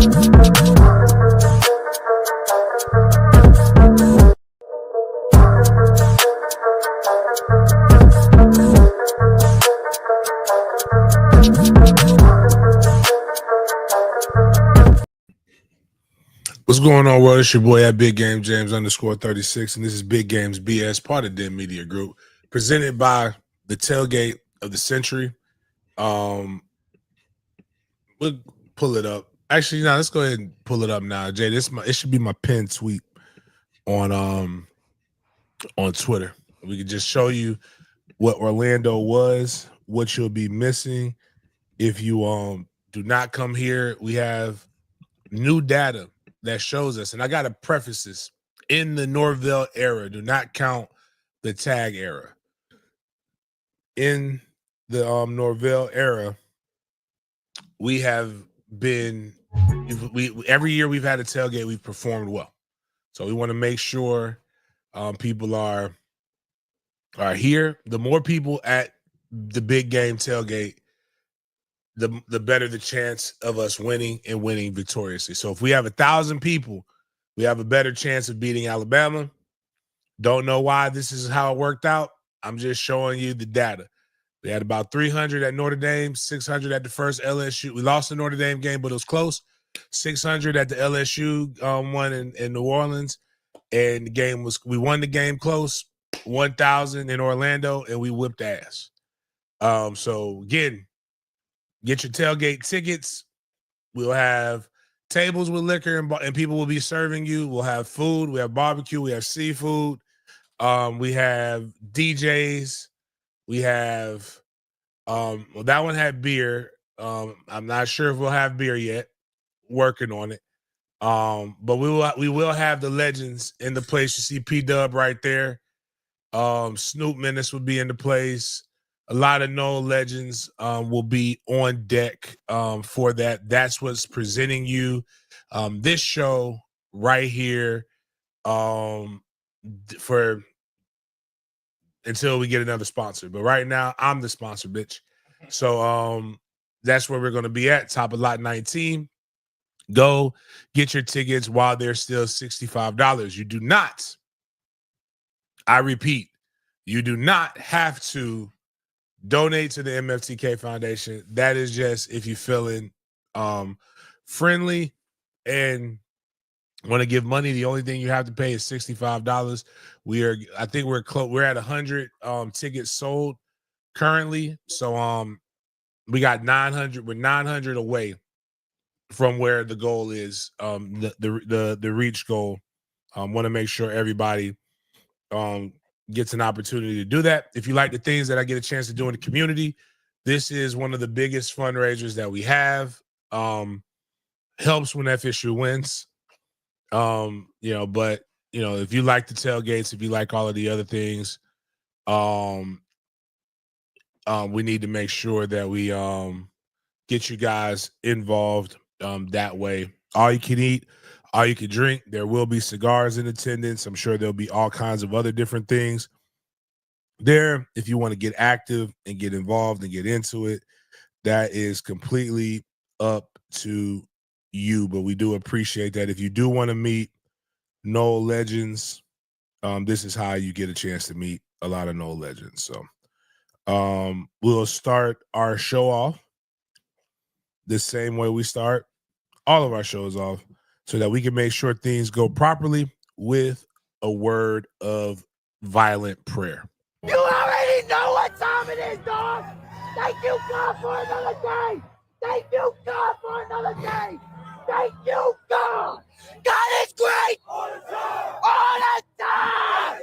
What's going on, world? It's your boy at Big Game James _36, and this is Big Games B.S, part of Den Media Group, presented by the tailgate of the century. We'll pull it up. Actually, no, let's go ahead and pull it up now, Jay. It should be my pinned tweet on Twitter. We can just show you what Orlando was, what you'll be missing if you do not come here. We have new data that shows us, and I got to preface this, in the Norvell era, do not count the tag era. In the Norvell era, we have been, every year we've had a tailgate, we've performed well. So we want to make sure people are here. The more people at the big game tailgate, the better the chance of us winning and winning victoriously. So if we have 1,000 people, we have a better chance of beating Alabama. Don't know why this is how it worked out. I'm just showing you the data. We had about 300 at Notre Dame, 600 at the first LSU. We lost the Notre Dame game, but it was close. 600 at the LSU one in New Orleans. And we won the game close. 1,000 in Orlando, and we whipped ass. So again, get your tailgate tickets. We'll have tables with liquor and people will be serving you. We'll have food. We have barbecue. We have seafood. We have DJs. We have well, that one had beer. I'm not sure if we'll have beer yet. Working on it. But we will have the legends in the place. You see P-Dub right there. Snoop Menace will be in the place. A lot of known legends will be on deck for that. That's what's presenting you this show right here for until we get another sponsor. But right now, I'm the sponsor, bitch. So that's where we're going to be at, top of lot 19. Go get your tickets while they're still $65. You do not, I repeat, you do not have to donate to the MFTK Foundation. That is just if you're feeling friendly and want to give money. The only thing you have to pay is $65. I think we're close. We're at 100 tickets sold currently. So we got 900. We're 900 away from where the goal is. The reach goal. Want to make sure everybody gets an opportunity to do that. If you like the things that I get a chance to do in the community, this is one of the biggest fundraisers that we have. Helps when FSU wins. But if you like the tailgates, if you like all of the other things, we need to make sure that we get you guys involved that way. All you can eat, all you can drink. There will be cigars in attendance. I'm sure there'll be all kinds of other different things there. If you want to get active and get involved and get into it, that is completely up to you. But we do appreciate that. If you do want to meet Noel legends, this is how you get a chance to meet a lot of Noel legends. So we'll start our show off the same way we start all of our shows off, so that we can make sure things go properly with a word of violent prayer. You already know what time it is, dog. Thank you, God, for another day. Thank you, God, for another day. Thank you, God. God is great. All the time. All the time.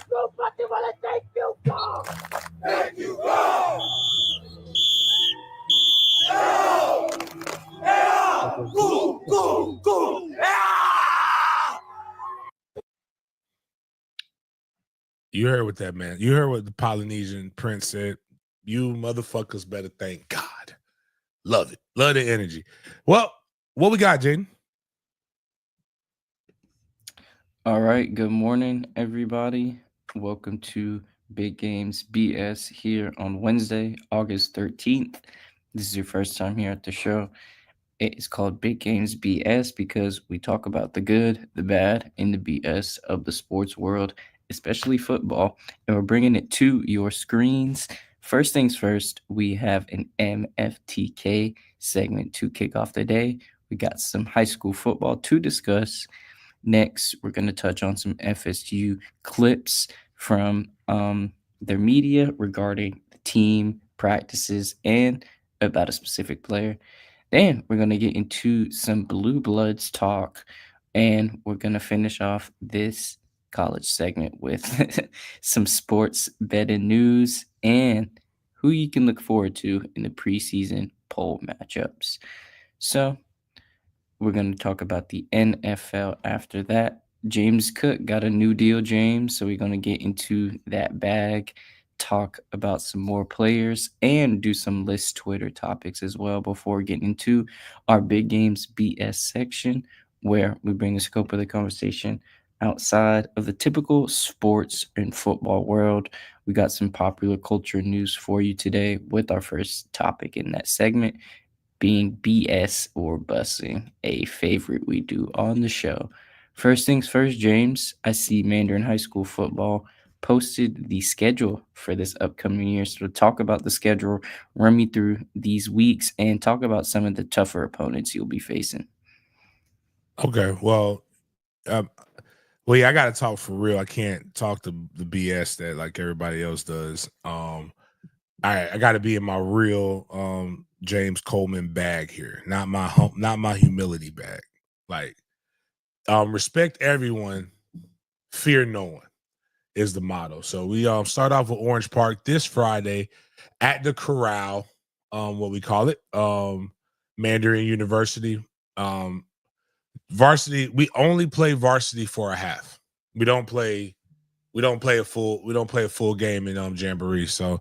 Nobody wanna thank you, God. Thank you, God. Go. You heard what that man. You heard what the Polynesian prince said. You motherfuckers better thank God. Love it. Love the energy. Well, what we got, Jaden? All right. Good morning, everybody. Welcome to Big Games BS here on Wednesday, August 13th. This is your first time here at the show. It is called Big Games BS because we talk about the good, the bad, and the BS of the sports world, especially football, and we're bringing it to your screens. First things first, we have an MFTK segment to kick off the day. We got some high school football to discuss. Next, we're going to touch on some FSU clips from their media regarding the team, practices, and about a specific player. Then we're going to get into some Blue Bloods talk, and we're going to finish off this college segment with some sports betting news and who you can look forward to in the preseason poll matchups. So, we're going to talk about the NFL after that. James Cook got a new deal, James. So we're going to get into that bag, talk about some more players, and do some list Twitter topics as well before getting into our Big Games BS section, where we bring the scope of the conversation outside of the typical sports and football world. We got some popular culture news for you today with our first topic in that segment being BS or bussing, a favorite we do on the show. First things first, James, I see Mandarin High School football posted the schedule for this upcoming year. So, to talk about the schedule, run me through these weeks and talk about some of the tougher opponents you'll be facing. Okay, um, well, yeah, I got to talk for real. I can't talk the BS that like everybody else does. I got to be in my real James Coleman bag here, not my humility bag. Like, respect everyone, fear no one is the motto. So we start off with Orange Park this Friday at the Corral, what we call it, Mandarin University. Varsity, we only play varsity for a half. We don't play a full game in Jamboree. So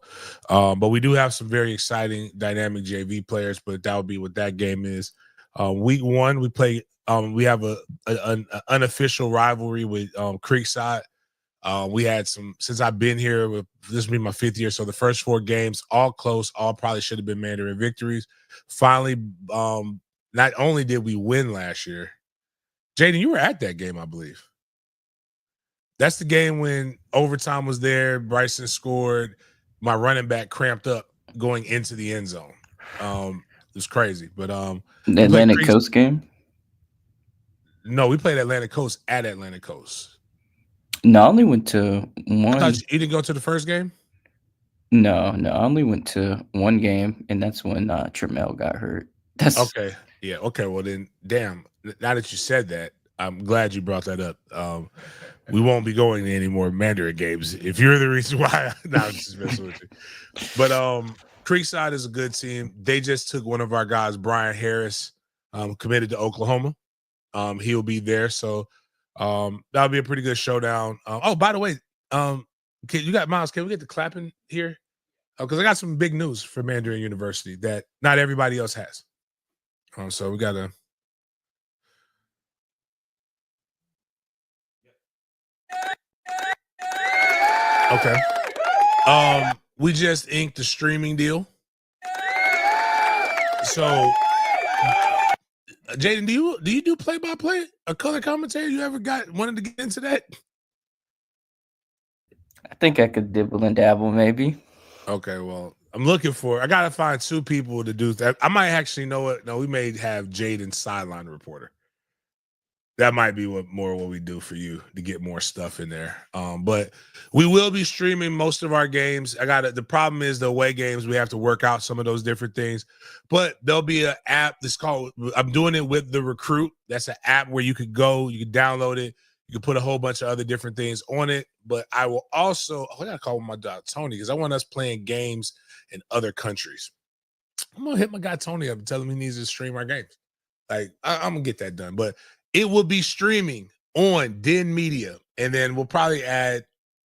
but we do have some very exciting dynamic JV players, but that would be what that game is. Week one, we have an unofficial rivalry with Creekside. We had some since I've been here. This will be my fifth year, so the first four games all close, all probably should have been Mandarin victories. Finally, not only did we win last year, Jaden, you were at that game, I believe. That's the game when overtime was there. Bryson scored. My running back cramped up going into the end zone. It was crazy, but The we played Atlantic Creeks. Coast game? No, we played Atlantic Coast at Atlantic Coast. No, I only went to I thought one. you didn't go to the first game. No, I only went to one game, and that's when Tremel got hurt. That's Okay. Yeah. Okay. Well, then, damn. Now that you said that, I'm glad you brought that up. We won't be going to any more Mandarin games if you're the reason why. Nah, I'm just messing with you. But Creekside is a good team. They just took one of our guys, Brian Harris, committed to Oklahoma. He'll be there, so that'll be a pretty good showdown. Oh, by the way, you got Miles? Can we get the clapping here? Because I got some big news for Mandarin University that not everybody else has. So we gotta. Okay. We just inked the streaming deal. So, Jaden, do you do play by play, a color commentary? You ever wanted to get into that? I think I could dibble and dabble maybe. Okay, well, I gotta find two people to do that. I might actually know it. No, we may have Jaden sideline reporter. That might be what we do for you to get more stuff in there. But we will be streaming most of our games. The problem is the away games, we have to work out some of those different things. But there'll be an app that's called, I'm doing it with the Recruit. That's an app where you could go, you can download it, you can put a whole bunch of other different things on it. But I will also, I gotta call my dog Tony, because I want us playing games in other countries. I'm gonna hit my guy Tony up and tell him he needs to stream our games. Like, I'm gonna get that done. But it will be streaming on Den Media, and then we'll probably add.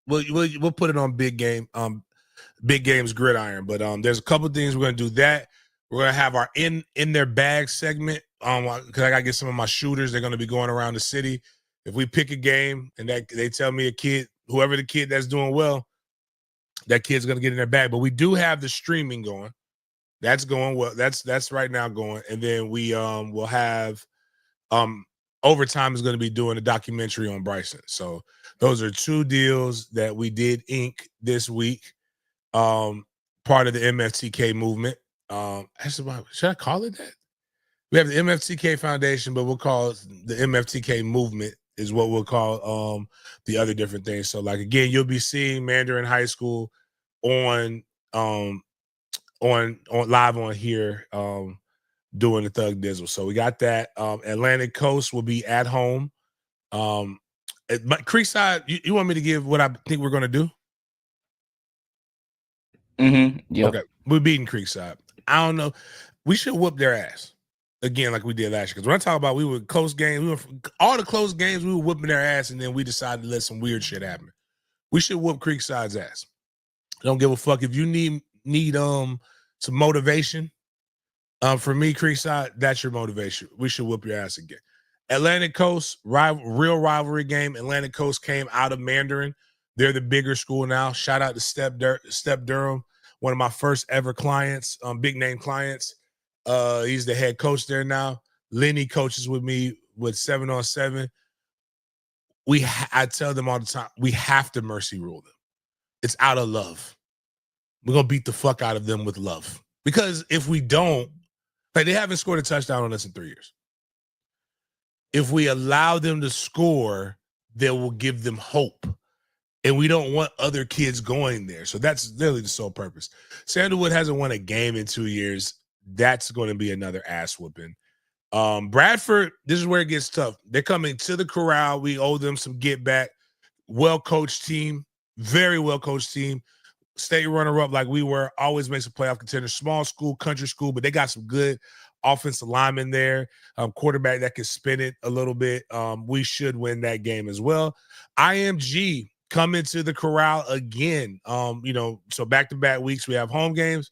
We'll put it on Big Games Gridiron. But there's a couple things we're gonna do. That we're gonna have our in their bag segment. Because I gotta get some of my shooters. They're gonna be going around the city. If we pick a game and that they tell me whoever the kid that's doing well, that kid's gonna get in their bag. But we do have the streaming going. That's going well. That's right now going, and then we will have Overtime is going to be doing a documentary on Bryson. So those are two deals that we did ink this week. Part of the MFTK movement. Actually, should I call it that? We have the MFTK Foundation, but we'll call it the MFTK movement is what we'll call the other different things. So, like again, you'll be seeing Mandarin High School on on live on here doing the Thug Dizzle. So we got that. Atlantic Coast will be at home. But Creekside, you want me to give what I think we're gonna do? Yep. Okay, we're beating Creekside. I don't know. We should whoop their ass again, like we did last year. Because when I talk about we were close games, all the close games, we were whooping their ass, and then we decided to let some weird shit happen. We should whoop Creekside's ass. Don't give a fuck if you need some motivation. For me, Creekside, that's your motivation. We should whoop your ass again. Atlantic Coast, real rivalry game. Atlantic Coast came out of Mandarin. They're the bigger school now. Shout out to Step Durham, one of my first ever clients, big name clients. He's the head coach there now. Lenny coaches with me with 7-on-7. I tell them all the time, we have to mercy rule them. It's out of love. We're gonna beat the fuck out of them with love. Because if we don't, like they haven't scored a touchdown on us in 3 years. If we allow them to score, they will give them hope. And we don't want other kids going there. So that's really the sole purpose. Sandalwood hasn't won a game in 2 years. That's going to be another ass whooping. Bradford, this is where it gets tough. They're coming to the corral. We owe them some get back. Well-coached team, very well-coached team. State runner-up like we were, always makes a playoff contender. Small school, country school, but they got some good offensive linemen there. Quarterback that can spin it a little bit. We should win that game as well. IMG coming to the corral again. So back-to-back weeks we have home games.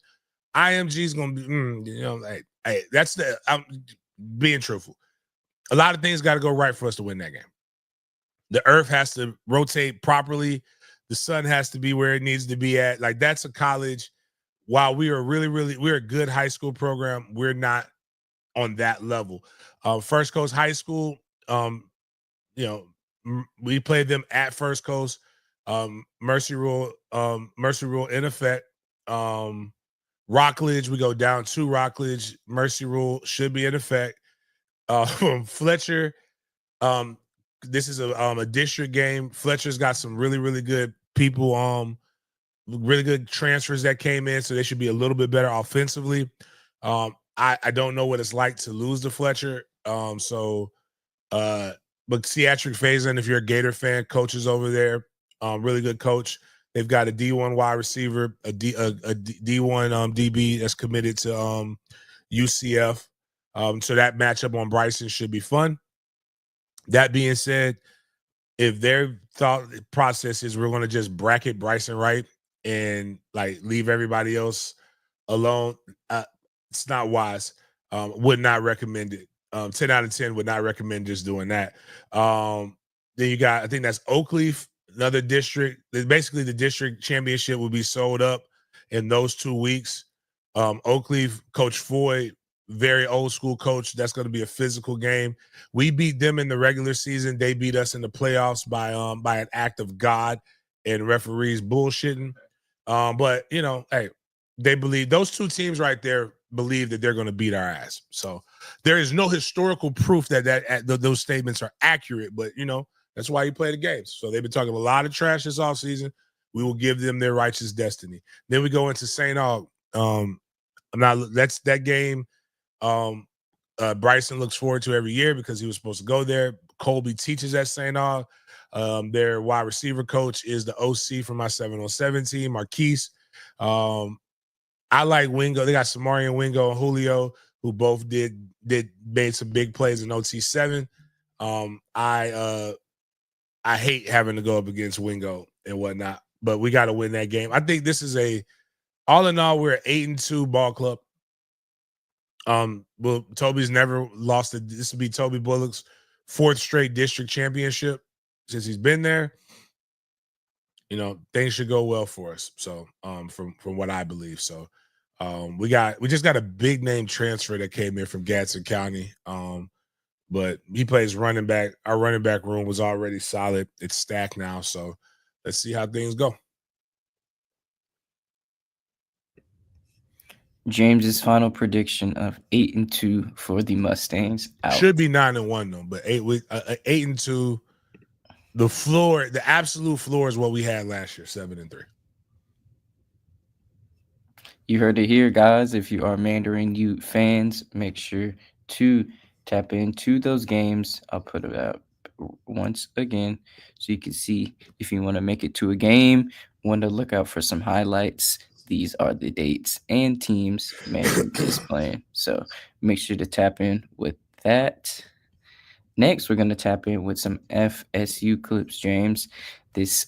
IMG is going to be, hey, that's I'm being truthful. A lot of things got to go right for us to win that game. The earth has to rotate properly. The sun has to be where it needs to be at. Like that's a college. While we are we're a good high school program, we're not on that level. First Coast High School, we played them at First Coast. Mercy rule in effect. Rockledge, we go down to Rockledge. Mercy rule should be in effect. Fletcher, this is a district game. Fletcher's got some really, really good people, really good transfers that came in, so they should be a little bit better offensively. I don't know what it's like to lose to Fletcher. But Theatric Faison, if you're a Gator fan, coaches over there, really good coach. They've got a D1 wide receiver, a D1 DB that's committed to UCF. So that matchup on Bryson should be fun. That being said, if their thought process is we're going to just bracket Bryson right and like leave everybody else alone, it's not wise. Would not recommend it. 10 out of 10 would not recommend just doing that. Then you got, I think that's Oakleaf, another district. Basically, the district championship will be sold up in those 2 weeks. Oakleaf, Coach Foy, very old school coach. That's going to be a physical game. We beat them in the regular season. They beat us in the playoffs by an act of God and referees bullshitting. But hey, they believe those two teams right there believe that they're going to beat our ass. So there is no historical proof that those statements are accurate. But that's why you play the games. So they've been talking a lot of trash this offseason. We will give them their righteous destiny. Then we go into St. Aug. That's that game. Bryson looks forward to every year because he was supposed to go there. Colby teaches at St. Aug. Their wide receiver coach is the OC from my 7-on-7 team, Marquise. I like Wingo. They got Samarian Wingo and Julio, who both made some big plays in OT7. I hate having to go up against Wingo and whatnot, but we got to win that game. I think this is all in all, we're an 8-2 ball club. Well, Toby's never lost it. This will be Toby Bullock's 4th straight district championship since he's been there. things should go well for us. So, from what I believe. So, we just got a big name transfer that came in from Gadsden County. But he plays running back. Our running back room was already solid. It's stacked now. So let's see how things go. James's final prediction of 8-2 for the Mustangs out. Should be 9-1 though, but 8-2. The floor, the absolute floor is what we had last year, 7-3. You heard it here, guys. If you are Mandarin U fans, make sure to tap into those games. I'll put it out once again so you can see if you want to make it to a game, want to look out for some highlights. These are the dates and teams Mandarin is playing. So make sure to tap in with that. Next, we're going to tap in with some FSU clips, James. This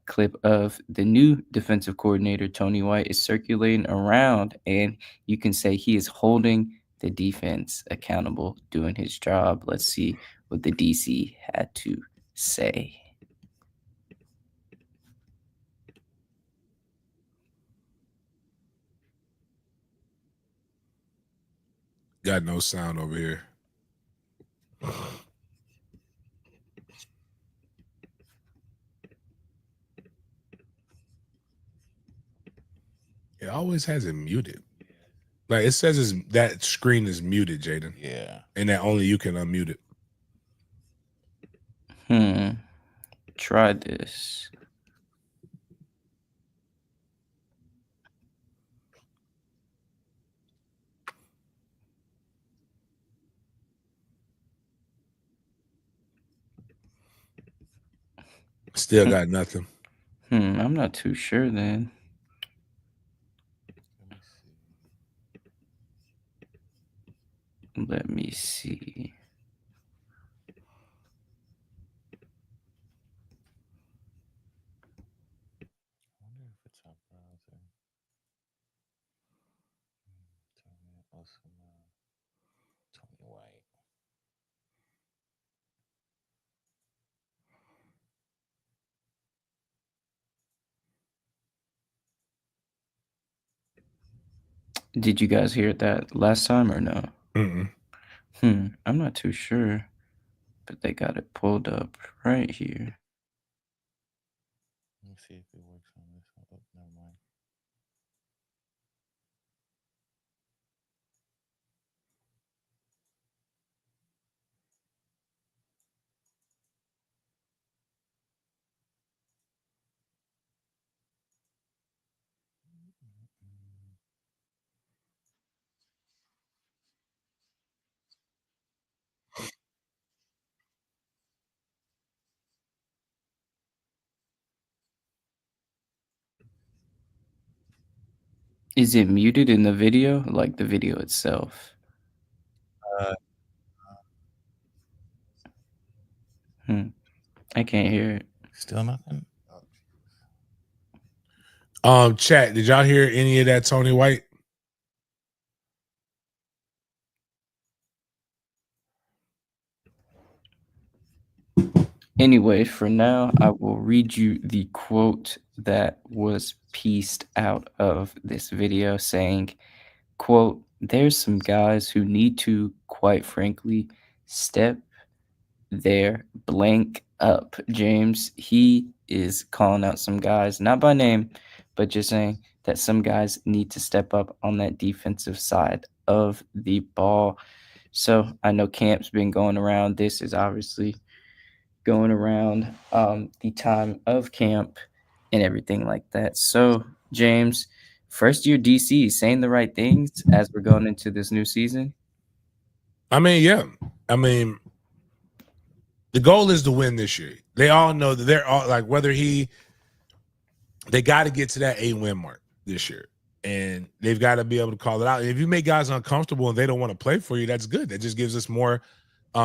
clip of the new defensive coordinator, Tony White, is circulating around, and you can say he is holding the defense accountable, doing his job. Let's see what the DC had to say. Got no sound over here. It always has it muted. Like it says that screen is muted, Jaden. Yeah. And that only you can unmute it. Try this. Still got nothing. I'm not too sure then. Let me see. I wonder if it's our browser. Tony White. Did you guys hear that last time or no? I'm not too sure, but they got it pulled up right here. Let me see if it works on this one. Oh, never mind. Is it muted in the video, like the video itself? I can't hear it. Still nothing? Chat, did y'all hear any of that Tony White? Anyway, for now, I will read you the quote that was pieced out of this video saying, quote, "There's some guys who need to, quite frankly, step their blank up." James, he is calling out some guys, not by name, but just saying that some guys need to step up on that defensive side of the ball. So I know camp's been going around. This is obviously going around the time of camp and everything like that. So, James, first year DC saying the right things as we're going into this new season. I mean, yeah. I mean, the goal is to win this year. They all know that they're all like they got to get to that 8-win mark this year. And they've got to be able to call it out. And if you make guys uncomfortable and they don't want to play for you, that's good. That just gives us more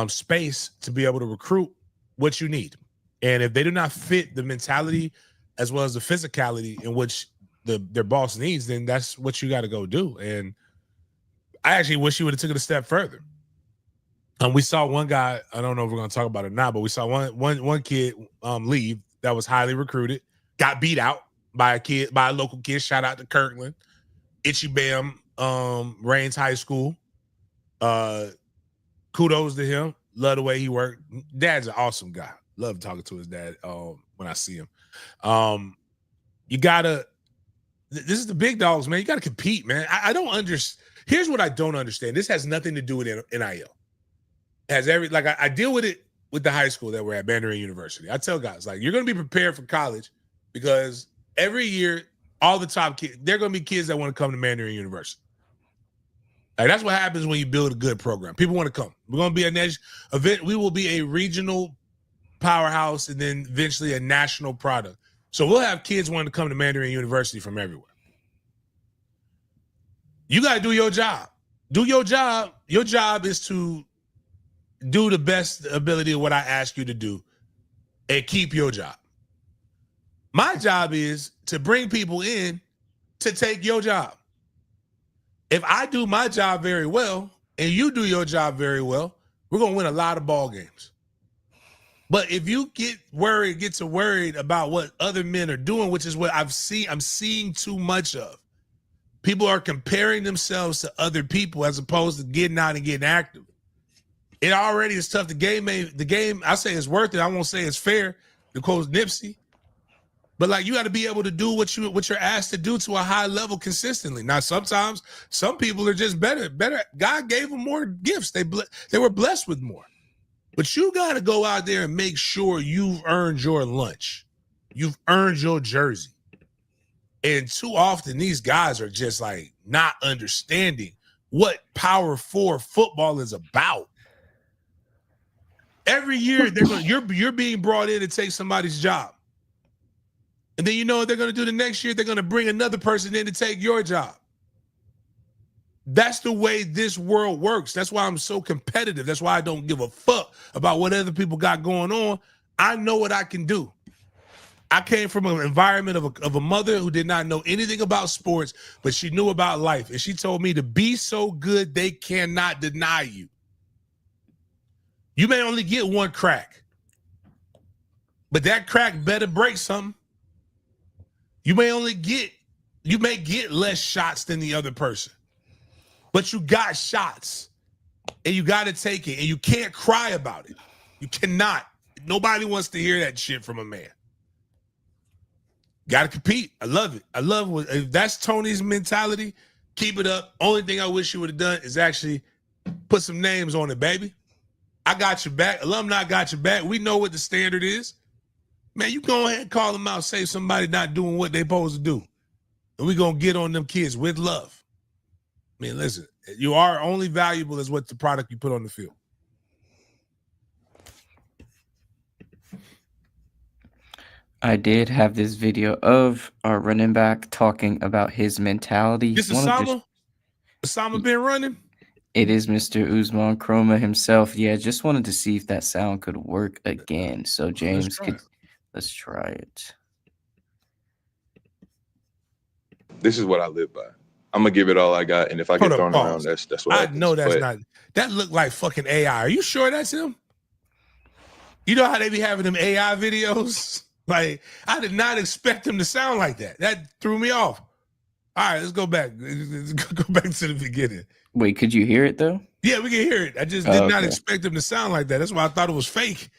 space to be able to recruit what you need. And if they do not fit the mentality as well as the physicality in which their boss needs, then that's what you got to go do. And I actually wish you would have taken it a step further. We saw one guy, I don't know if we're going to talk about it now, but we saw one kid leave that was highly recruited got beat out by a local kid. Shout out to Kirkland. Itchy Bam, Rains High School. Kudos to him. Love the way he worked. Dad's an awesome guy. Love talking to his dad when I see him. You gotta. This is the big dogs, man. You gotta compete, man. I don't understand. Here's what I don't understand. This has nothing to do with NIL. It has I deal with it with the high school that we're at, Mandarin University. I tell guys, like, you're gonna be prepared for college because every year, all the top kids, there are gonna be kids that want to come to Mandarin University. Like, that's what happens when you build a good program. People want to come. We're gonna be a event. We will be a regional powerhouse and then eventually a national product. So we'll have kids wanting to come to Mandarin University from everywhere. You got to do your job. Do your job. Your job is to do the best ability of what I ask you to do and keep your job. My job is to bring people in to take your job. If I do my job very well and you do your job very well, we're going to win a lot of ball games. But if you get so worried about what other men are doing, which is what I'm seeing too much of. People are comparing themselves to other people as opposed to getting out and getting active. It already is tough. The game, I say it's worth it. I won't say it's fair, to quote Nipsey. But like, you got to be able to do what you're asked to do to a high level consistently. Now, sometimes some people are just better. God gave them more gifts. They were blessed with more. But you got to go out there and make sure you've earned your lunch. You've earned your jersey. And too often these guys are just like not understanding what Power 4 football is about. Every year you're being brought in to take somebody's job. And then you know what they're going to do the next year? They're going to bring another person in to take your job. That's the way this world works. That's why I'm so competitive. That's why I don't give a fuck about what other people got going on. I know what I can do. I came from an environment of a mother who did not know anything about sports, but she knew about life. And she told me to be so good they cannot deny you. You may only get one crack, but that crack better break something. You may get less shots than the other person, but you got shots and you got to take it, and you can't cry about it. You cannot. Nobody wants to hear that shit from a man. Got to compete. I love it. I love what, if that's Tony's mentality, keep it up. Only thing I wish you would have done is actually put some names on it, baby. I got your back. Alumni got your back. We know what the standard is. Man, you go ahead and call them out, say somebody not doing what they supposed to do. And we're going to get on them kids with love. I mean, listen, you are only valuable as what the product you put on the field. I did have this video of our running back talking about his mentality. This Osama? Osama been running? It is Mr. Usman Chroma himself. Yeah, just wanted to see if that sound could work again. So James, let's try it. This is what I live by. I'm gonna give it all I got, and if I get thrown around, that's what happens. I know that's not. That looked like fucking AI. Are you sure that's him? You know how they be having them AI videos? Like, I did not expect him to sound like that. That threw me off. All right, let's go back. Let's go back to the beginning. Wait, could you hear it though? Yeah, we can hear it. I just did not expect him to sound like that. That's why I thought it was fake.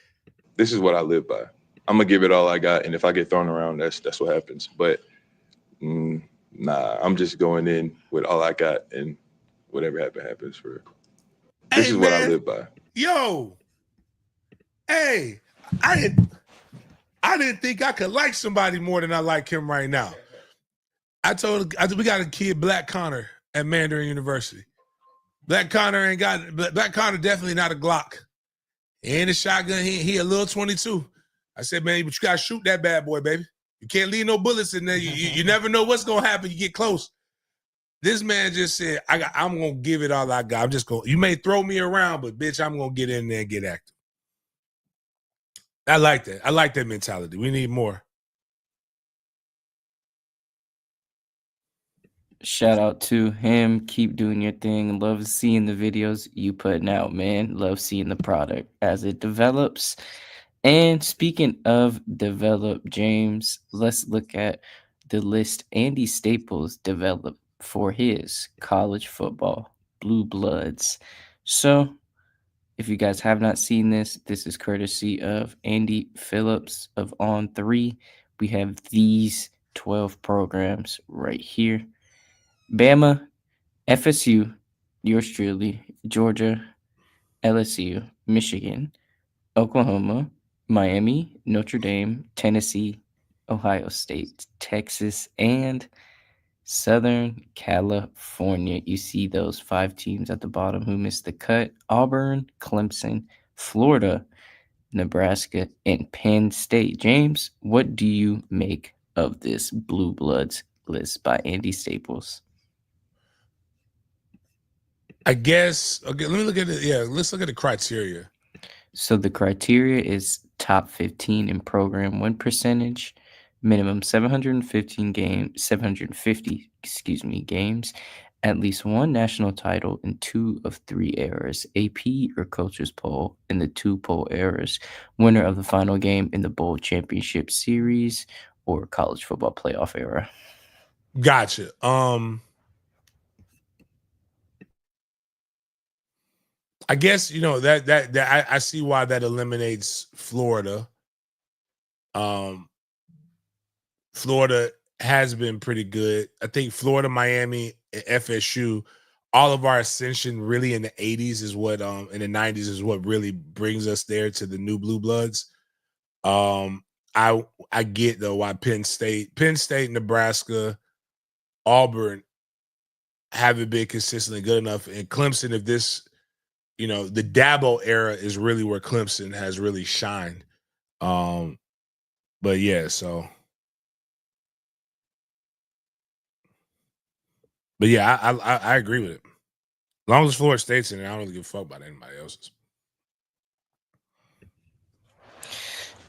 This is what I live by. I'm gonna give it all I got, and if I get thrown around, that's what happens. But nah, I'm just going in with all I got, and whatever happens for real. This is what I live by. Yo, hey, I didn't think I could like somebody more than I like him right now. We got a kid, Black Connor, at Mandarin University. Black Connor definitely not a Glock. He ain't a shotgun. He a little 22. I said, man, but you gotta shoot that bad boy, baby. You can't leave no bullets in there. You never know what's gonna happen. You get close. This man just said, I'm gonna give it all I got. I'm just gonna. You may throw me around, but bitch, I'm gonna get in there and get active. I like that. I like that mentality. We need more. Shout out to him. Keep doing your thing. Love seeing the videos you putting out, man. Love seeing the product as it develops. And speaking of develop, James, let's look at the list Andy Staples developed for his college football Blue Bloods. So, if you guys have not seen this, this is courtesy of Andy Phillips of On 3. We have these 12 programs right here: Bama, FSU, yours truly, Georgia, LSU, Michigan, Oklahoma, Miami, Notre Dame, Tennessee, Ohio State, Texas, and Southern California. You see those 5 teams at the bottom who missed the cut: Auburn, Clemson, Florida, Nebraska, and Penn State. James, what do you make of this Blue Bloods list by Andy Staples? I guess. Okay, let me look at it. Yeah, let's look at the criteria. So the criteria is top 15 in program win percentage, minimum 750, games, at least one national title in 2 of 3 eras, AP or coaches poll in the 2 poll eras, winner of the final game in the bowl championship series or college football playoff era. Gotcha. I guess that I see why that eliminates Florida. Florida has been pretty good. I think Florida, Miami, and FSU, all of our ascension really in the 80s is what in the 90s is what really brings us there to the new blue bloods. Um I get though why Penn State, Nebraska, Auburn haven't been consistently good enough. And Clemson, if this, the Dabo era is really where Clemson has really shined. But yeah, but yeah, I agree with it. As long as Florida State's in it, I don't really give a fuck about anybody else's.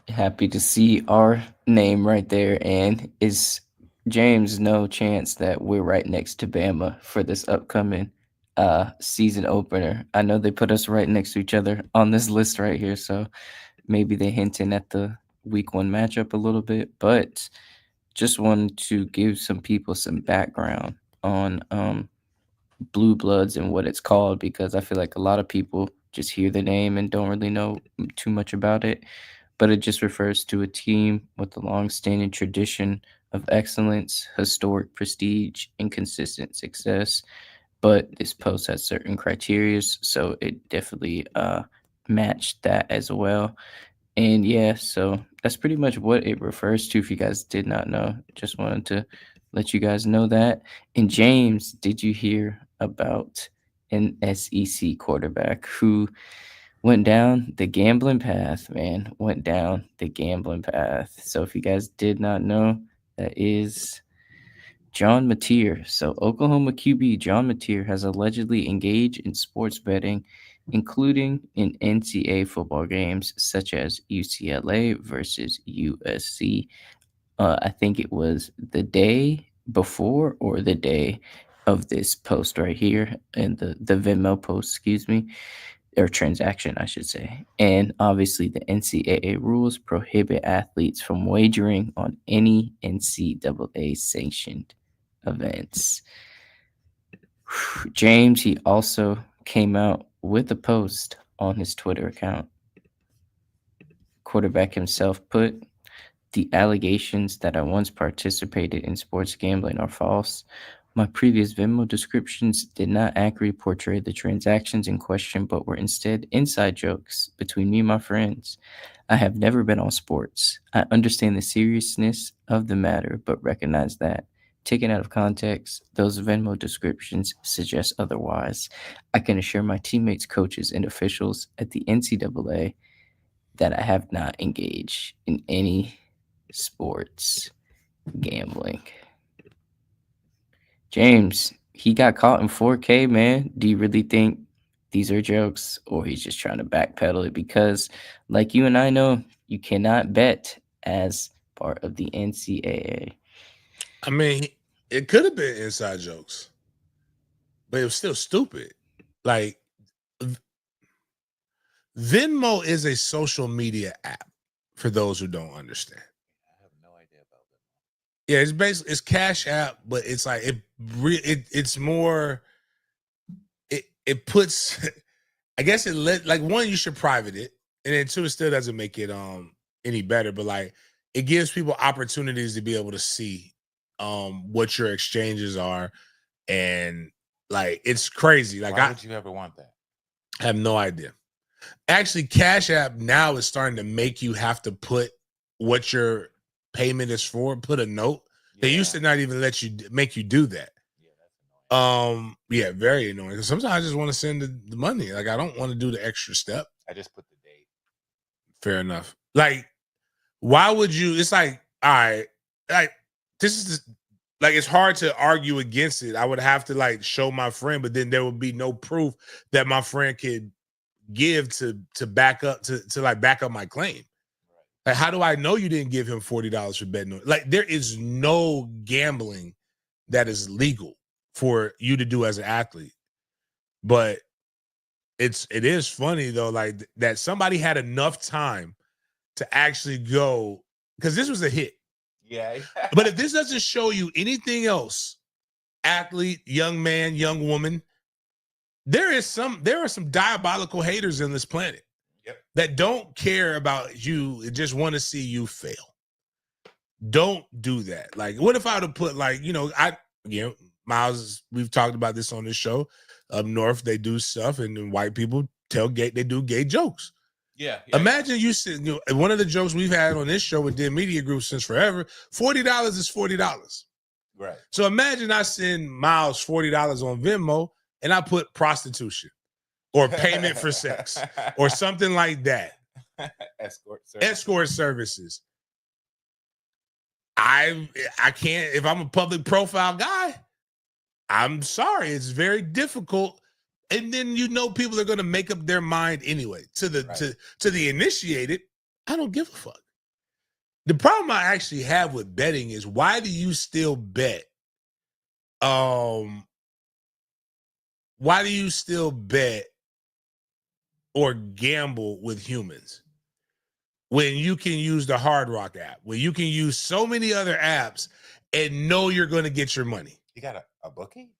Happy to see our name right there. And is James no chance that we're right next to Bama for this upcoming season opener? I know they put us right next to each other on this list right here, so maybe they hinting at the week 1 matchup a little bit, but just wanted to give some people some background on Blue Bloods and what it's called, because I feel like a lot of people just hear the name and don't really know too much about it. But it just refers to a team with a long-standing tradition of excellence, historic prestige, and consistent success. But this post has certain criteria, so it definitely matched that as well. And yeah, so that's pretty much what it refers to. If you guys did not know, just wanted to let you guys know that. And James, did you hear about an SEC quarterback who went down the gambling path, man? Went down the gambling path. So if you guys did not know, that is John Mateer. So Oklahoma QB John Mateer has allegedly engaged in sports betting, including in NCAA football games such as UCLA versus USC. I think it was the day before or the day of this post right here, and the Venmo post, excuse me, or transaction, I should say. And obviously, the NCAA rules prohibit athletes from wagering on any NCAA sanctioned events. James, he also came out with a post on his Twitter account. Quarterback himself put, "The allegations that I once participated in sports gambling are false. My previous Venmo descriptions did not accurately portray the transactions in question, but were instead inside jokes between me and my friends. I have never been on sports. I understand the seriousness of the matter, but recognize that, taken out of context, those Venmo descriptions suggest otherwise. I can assure my teammates, coaches, and officials at the NCAA that I have not engaged in any sports gambling." James, he got caught in 4K, man. Do you really think these are jokes, or he's just trying to backpedal it? Because, like you and I know, you cannot bet as part of the NCAA. I mean, it could have been inside jokes, but it was still stupid. Like Venmo is a social media app. for those who don't understand. I have no idea about them. Yeah, it's basically it's Cash App, but it's like it's more it puts I guess it let like one, you should private it, and then two, it still doesn't make it any better, but like it gives people opportunities to be able to see what your exchanges are, and like it's crazy. Like Why would you ever want that? I have no idea. Actually, Cash App now is starting to make you have to put what your payment is for, put a note. They used to not even let you make you do that. Yeah, that's annoying. Yeah, very annoying. 'Cause sometimes I just want to send the money. Like I don't want to do the extra step. I just put the date. Fair enough. Like, why would you? It's like, all right, like this is like it's hard to argue against it. I would have to like show my friend, but then there would be no proof that my friend could give to back up to like back up my claim. Like, how do I know you didn't give him $40 for betting? Like, there is no gambling that is legal for you to do as an athlete. But it is funny though, like that somebody had enough time to actually go because this was a hit. Yeah. But if this doesn't show you anything else, athlete, young man, young woman, there are some diabolical haters in this planet that don't care about you and just want to see you fail. Don't do that. Like, what if I would have put like, Miles, we've talked about this on this show. Up north, they do stuff, and then white people they do gay jokes. Yeah. Imagine you sitting, one of the jokes we've had on this show with the media group since forever, $40 is $40. Right. So imagine I send Miles $40 on Venmo and I put prostitution or payment for sex or something like that. Escort services. I can't, if I'm a public profile guy, I'm sorry, it's very difficult. And then people are going to make up their mind anyway. To the initiated, I don't give a fuck. The problem I actually have with betting is, why do you still bet? Why do you still bet or gamble with humans when you can use the Hard Rock app, when you can use so many other apps and know you're going to get your money? You got a bookie?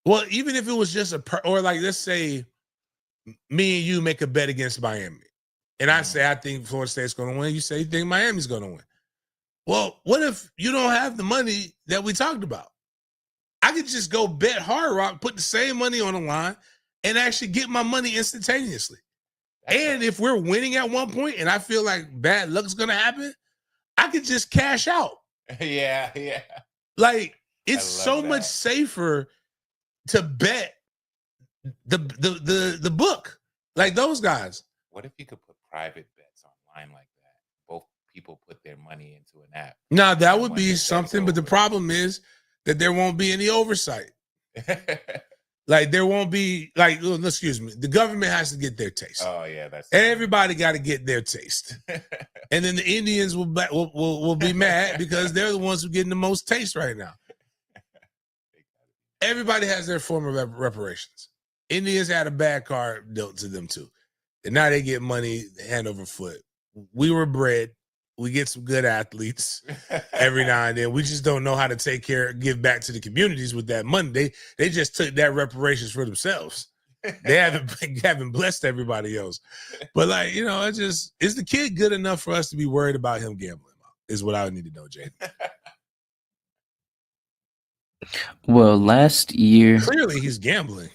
Well, even if it was just or like, let's say me and you make a bet against Miami, and I say I think Florida State's going to win. You say you think Miami's going to win. Well, what if you don't have the money that we talked about? I could just go bet Hard Rock, put the same money on the line, and actually get my money instantaneously. And if we're winning at one point and I feel like bad luck's going to happen, I could just cash out. Yeah. Like, it's so much safer to bet the book, like those guys. What if you could put private bets online like that? Both people put their money into an app. Now that would be something, but the problem is that there won't be any oversight. Like, there won't be, like, excuse me, the government has to get their taste. Oh yeah, everybody got to get their taste. And then the Indians will be mad because they're the ones who are getting the most taste right now. Everybody has their form of reparations. Indians had a bad card dealt to them too. And now they get money hand over foot. We were bred. We get some good athletes every now and then. We just don't know how to give back to the communities with that money. They just took that reparations for themselves. They haven't blessed everybody else. But like, is the kid good enough for us to be worried about him gambling? Is what I would need to know, Jaden. Well, last year, clearly he's gambling.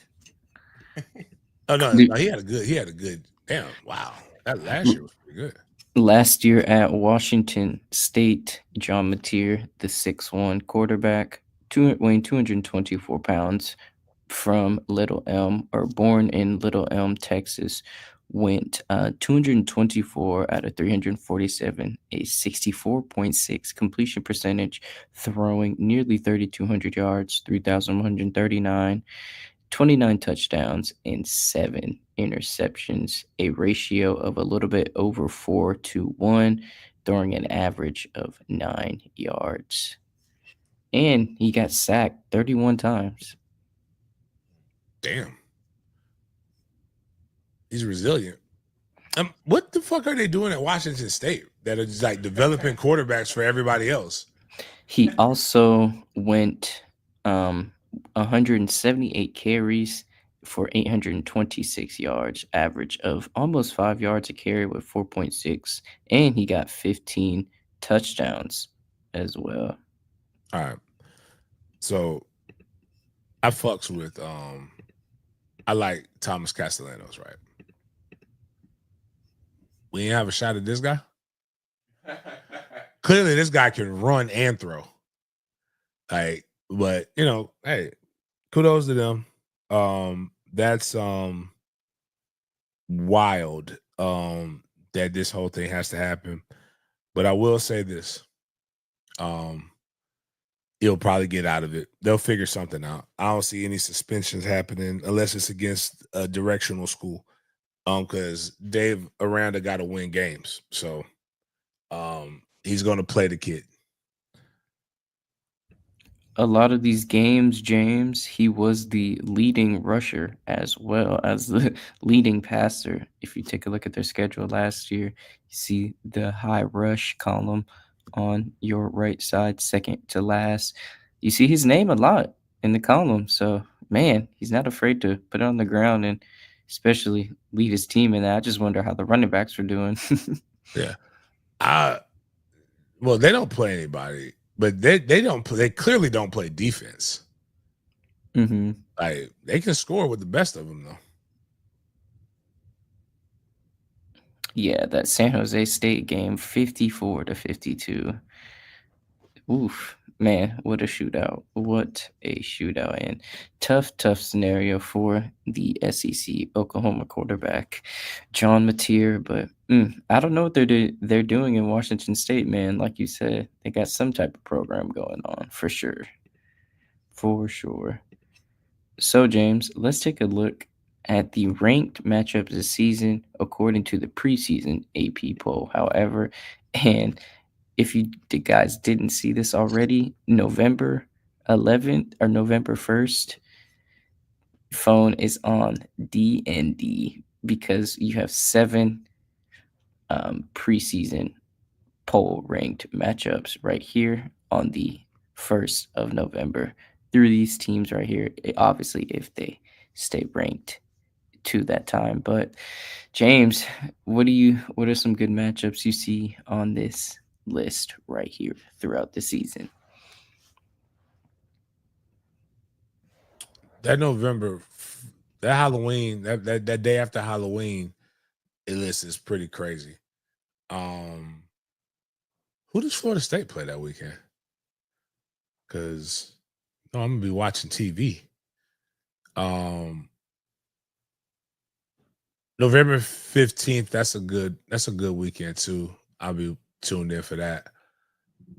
Oh no, he had a good. Damn, wow, that last year was pretty good. Last year at Washington State, John Mateer, the 6'1" quarterback, weighing 224 pounds, from Little Elm, or born in Little Elm, Texas, went 224 out of 347, a 64.6 completion percentage, throwing nearly 3,200 yards, 3,139, 29 touchdowns, and 7 interceptions, a ratio of a little bit over 4-1, throwing an average of 9 yards. And he got sacked 31 times. Damn. He's resilient. What the fuck are they doing at Washington State? that are just like developing quarterbacks for everybody else. He also went 178 carries for 826 yards, average of almost 5 yards a carry with 4.6, and he got 15 touchdowns as well. All right. So I fucks with I like Thomas Castellanos, right? We ain't have a shot at this guy. Clearly, this guy can run and throw. Like, but you know, hey, kudos to them. That's wild. That this whole thing has to happen. But I will say this. He'll probably get out of it. They'll figure something out. I don't see any suspensions happening unless it's against a directional school. Because Dave Aranda got to win games. So he's gonna play the kid. A lot of these games, James, he was the leading rusher as well as the leading passer. If you take a look at their schedule last year, you see the high rush column on your right side, second to last. You see his name a lot in the column. So, man, he's not afraid to put it on the ground and especially lead his team in that. I just wonder how the running backs are doing. Yeah. Well, they don't play anybody, but they don't play, they clearly don't play defense. Mm-hmm. Like they can score with the best of them though. Yeah, that San Jose State game, 54-52. Oof, man, what a shootout. What a shootout. And tough scenario for the SEC Oklahoma quarterback, John Mateer. But I don't know what they're doing in Washington State, man. Like you said, they got some type of program going on for sure. For sure. So, James, let's take a look at the ranked matchups this season according to the preseason AP poll. However, and if you guys didn't see this already, November 11th or November 1st, phone is on DND because you have 7 preseason poll ranked matchups right here on the 1st of November through these teams right here. Obviously, if they stay ranked to that time. But James, what are some good matchups you see on this list right here throughout the season? That November, that Halloween, that day after Halloween, list is pretty crazy. Who does Florida State play that weekend? Because I'm gonna be watching TV. November 15th, that's a good weekend too. I'll be tuned in for that.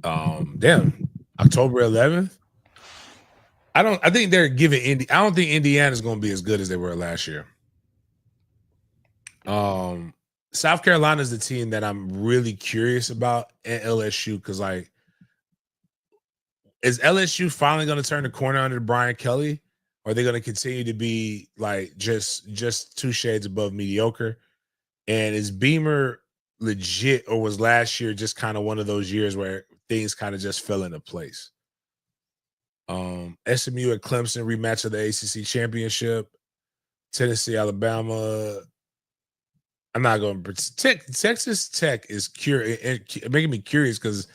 Damn, October 11th. I think they're giving I don't think Indiana's gonna be as good as they were last year. South Carolina is the team that I'm really curious about at LSU because like is LSU finally going to turn the corner under Brian Kelly? Or are they going to continue to be like just 2 shades above mediocre? And is Beamer legit, or was last year just kind of one of those years where things kind of just fell into place? SMU at Clemson, rematch of the ACC championship. Tennessee, Alabama. I'm not going to Texas Tech is making me curious because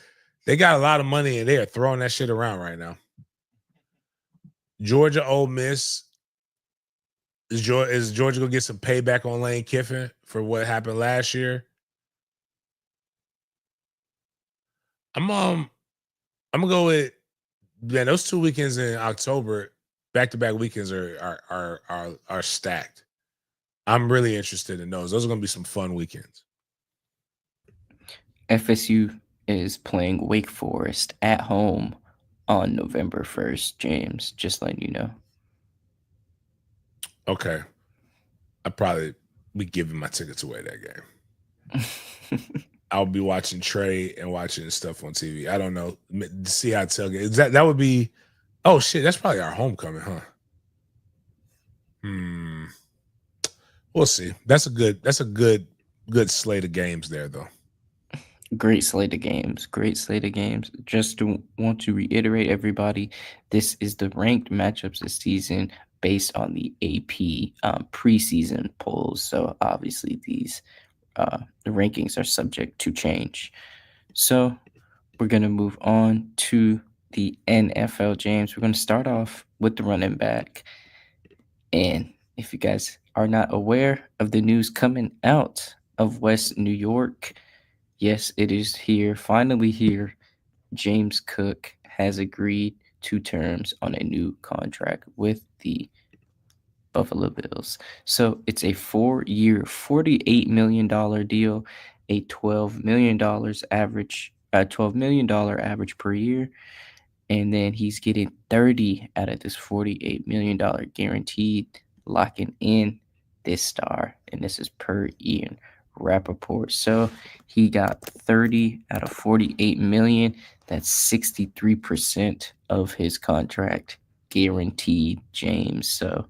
they got a lot of money and they are throwing that shit around right now. Georgia, Ole Miss. Is Georgia gonna get some payback on Lane Kiffin for what happened last year? I'm gonna go with those 2 weekends in October, back-to-back weekends are stacked. I'm really interested in those. Those are gonna be some fun weekends. FSU is playing Wake Forest at home on November 1st, James, just letting you know. Okay. I probably be giving my tickets away that game. I'll be watching Trey and watching stuff on TV. I don't know. See how tailgate. That would be. Oh shit, that's probably our homecoming, huh? We'll see. That's a good slate of games there, though. Great slate of games. Great slate of games. Just to want to reiterate, everybody, this is the ranked matchups this season based on the AP preseason polls. So obviously these the rankings are subject to change. So we're gonna move on to the NFL, James. We're gonna start off with the running back. And if you guys are not aware of the news coming out of West New York, yes, it is here, finally here. James Cook has agreed to terms on a new contract with the Buffalo Bills. So it's a 4-year, $48 million deal, a $12 million average, $12 million average per year, and then he's getting 30 out of this $48 million guaranteed, locking in this star, and this is per Ian Rappaport. So he got 30 out of 48 million. That's 63% of his contract guaranteed, James. So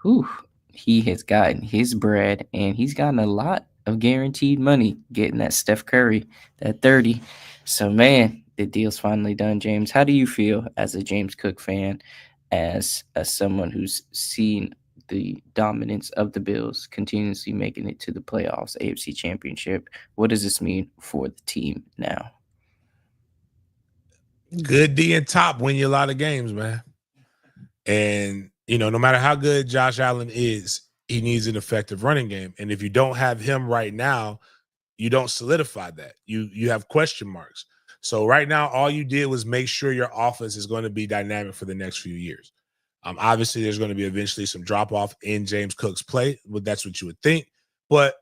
whew, he has gotten his bread, and he's gotten a lot of guaranteed money getting that Steph Curry, that 30. So man, the deal's finally done, James. How do you feel as a James Cook fan, as someone who's seen the dominance of the Bills continuously making it to the playoffs, AFC Championship? What does this mean for the team now? Good D and top win you a lot of games, man. And no matter how good Josh Allen is, he needs an effective running game. And if you don't have him right now, you don't solidify that. You have question marks. So right now, all you did was make sure your offense is going to be dynamic for the next few years. Obviously, there's going to be eventually some drop off in James Cook's play, but that's what you would think. But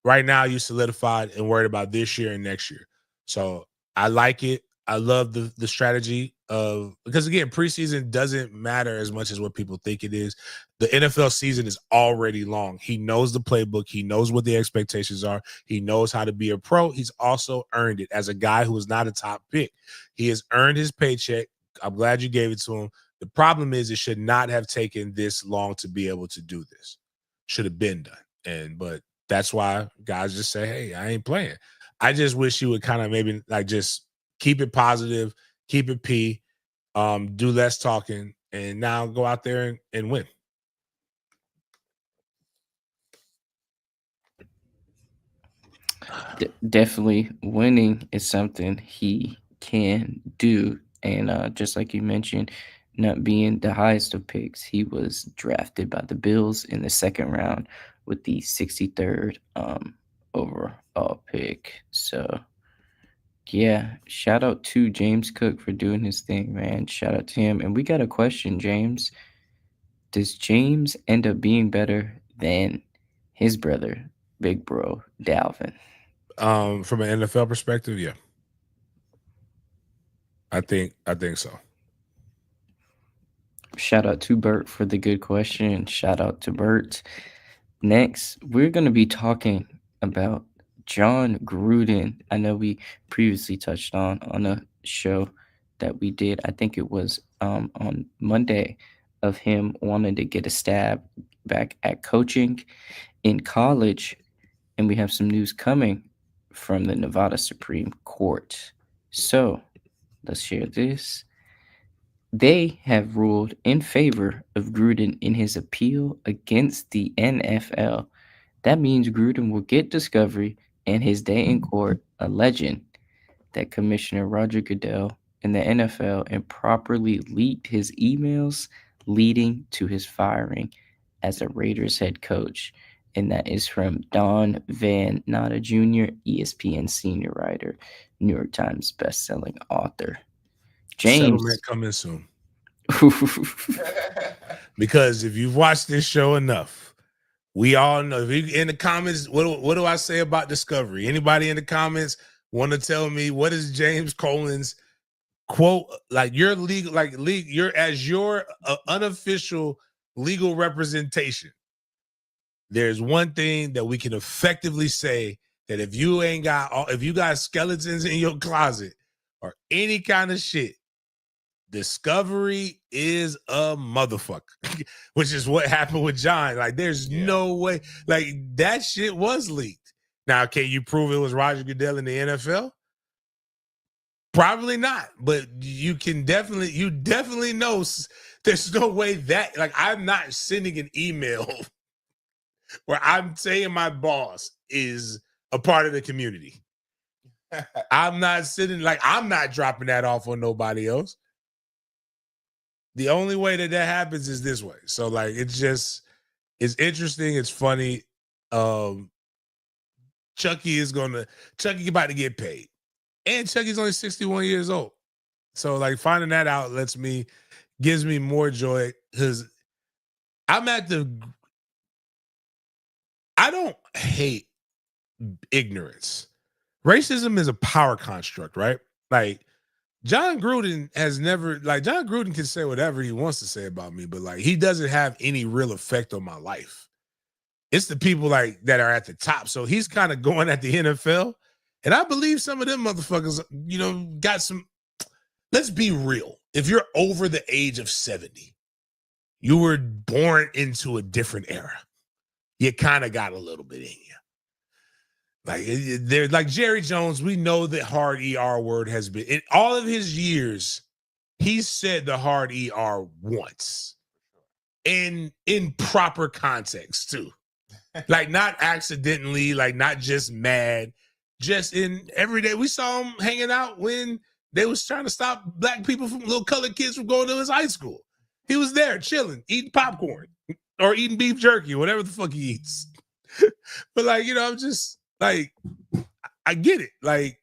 right now you solidified and worried about this year and next year. So I like it. I love the strategy of, because again, preseason doesn't matter as much as what people think it is. The NFL season is already long. He knows the playbook. He knows what the expectations are. He knows how to be a pro. He's also earned it as a guy who is not a top pick. He has earned his paycheck. I'm glad you gave it to him. The problem is it should not have taken this long to be able to do this. Should have been done. But that's why guys just say, hey, I ain't playing. I just wish you would kind of maybe just keep it positive, keep it P, do less talking, and now go out there and win. Definitely winning is something he can do. And just like you mentioned, not being the highest of picks, he was drafted by the Bills in the second round with the 63rd overall pick. So, yeah, shout out to James Cook for doing his thing, man. Shout out to him. And we got a question, James. Does James end up being better than his brother, Big Bro Dalvin? From an NFL perspective, yeah. I think so. Shout out to Bert for the good question. Shout out to Bert. Next, we're going to be talking about John Gruden. I know we previously touched on a show that we did. I think it was on Monday, of him wanting to get a stab back at coaching in college. And we have some news coming from the Nevada Supreme Court. So let's share this. They have ruled in favor of Gruden in his appeal against the NFL. That means Gruden will get discovery and his day in court, alleging that Commissioner Roger Goodell and the NFL improperly leaked his emails, leading to his firing as a Raiders head coach. And that is from Don Van Natta Jr., ESPN senior writer, New York Times bestselling author. James. Settlement coming soon. Because if you've watched this show enough, we all know. If you in the comments, what do I say about Discovery? Anybody in the comments want to tell me what is James Colin's quote? Like your legal, you're as your unofficial legal representation. There's one thing that we can effectively say, that if you got skeletons in your closet or any kind of shit, Discovery is a motherfucker, which is what happened with John. Like, there's no way. Like, that shit was leaked. Now, can you prove it was Roger Goodell in the NFL? Probably not, but you definitely know there's no way that, like, I'm not sending an email where I'm saying my boss is a part of the community. I'm not dropping that off on nobody else. The only way that happens is this way. So, like, it's interesting. It's funny. Chucky about to get paid. And Chucky's only 61 years old. So, like, finding that out gives me more joy, because I don't hate ignorance. Racism is a power construct, right? Like, John Gruden John Gruden can say whatever he wants to say about me, but, like, he doesn't have any real effect on my life. It's the people, like, that are at the top. So he's kind of going at the NFL. And I believe some of them motherfuckers, got some. Let's be real. If you're over the age of 70, you were born into a different era. You kind of got a little bit in you. Like, they're like Jerry Jones. We know that hard ER word has been in all of his years. He's said the hard ER once, in proper context too. Like, not accidentally, like, not just mad, just in every day. We saw him hanging out when they was trying to stop black people from little colored kids from going to his high school. He was there chilling, eating popcorn or eating beef jerky, whatever the fuck he eats. But, like, I'm just like, I get it. Like,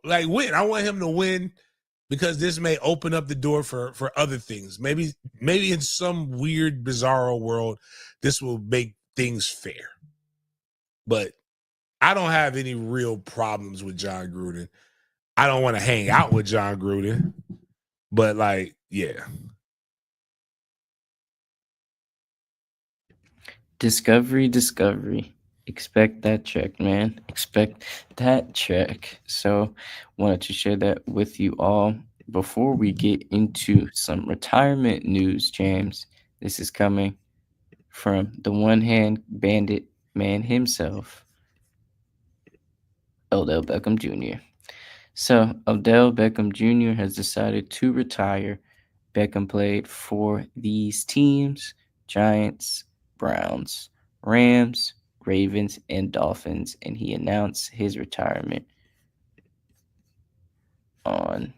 like, win. I want him to win, because this may open up the door for other things. Maybe in some weird, bizarro world, this will make things fair. But I don't have any real problems with John Gruden. I don't want to hang out with John Gruden, but, like, yeah. Discovery. Expect that check, man. Expect that check. So, wanted to share that with you all. Before we get into some retirement news, James, this is coming from the one hand bandit man himself, Odell Beckham Jr. So, Odell Beckham Jr. has decided to retire. Beckham played for these teams: Giants, Browns, Rams, Ravens, and Dolphins, and he announced his retirement on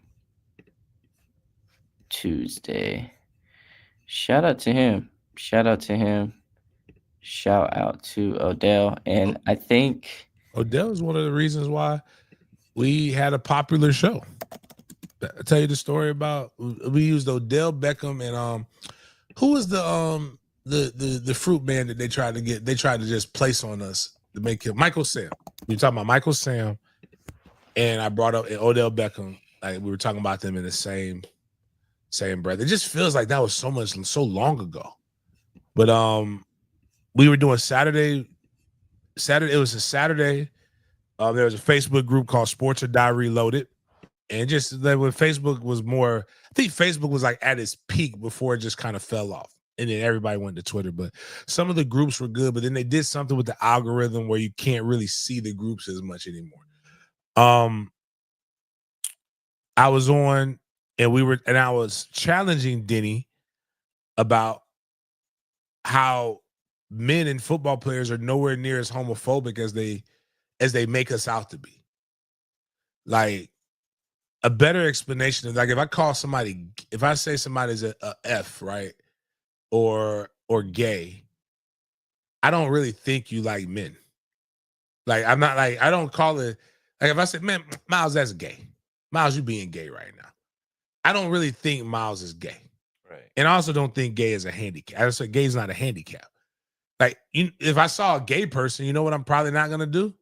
Tuesday. Shout out to him. Shout out to Odell. And I think Odell is one of the reasons why we had a popular show. I'll tell you the story about, we used Odell Beckham and who was the fruit man that they tried to just place on us to make him Michael Sam. We were talking about Michael Sam, and I brought up Odell Beckham. Like, we were talking about them in the same breath. It just feels like that was so long ago. But we were doing Saturday. It was a Saturday. There was a Facebook group called Sports or Die Reloaded. And just like when Facebook was more, I think Facebook was like at its peak before it just kind of fell off. And then everybody went to Twitter. But some of the groups were good, but then they did something with the algorithm where you can't really see the groups as much anymore. I was on, and I was challenging Denny about how men and football players are nowhere near as homophobic as they make us out to be. Like, a better explanation is, like, if I say somebody's a F, right, or gay, I don't really think you like men. Like, I'm not like, I don't call it, like, if I say, man, Miles, that's gay. Miles, you being gay right now. I don't really think Miles is gay. Right. And I also don't think gay is a handicap. I just say gay is not a handicap. Like, if I saw a gay person, you know what I'm probably not going to do?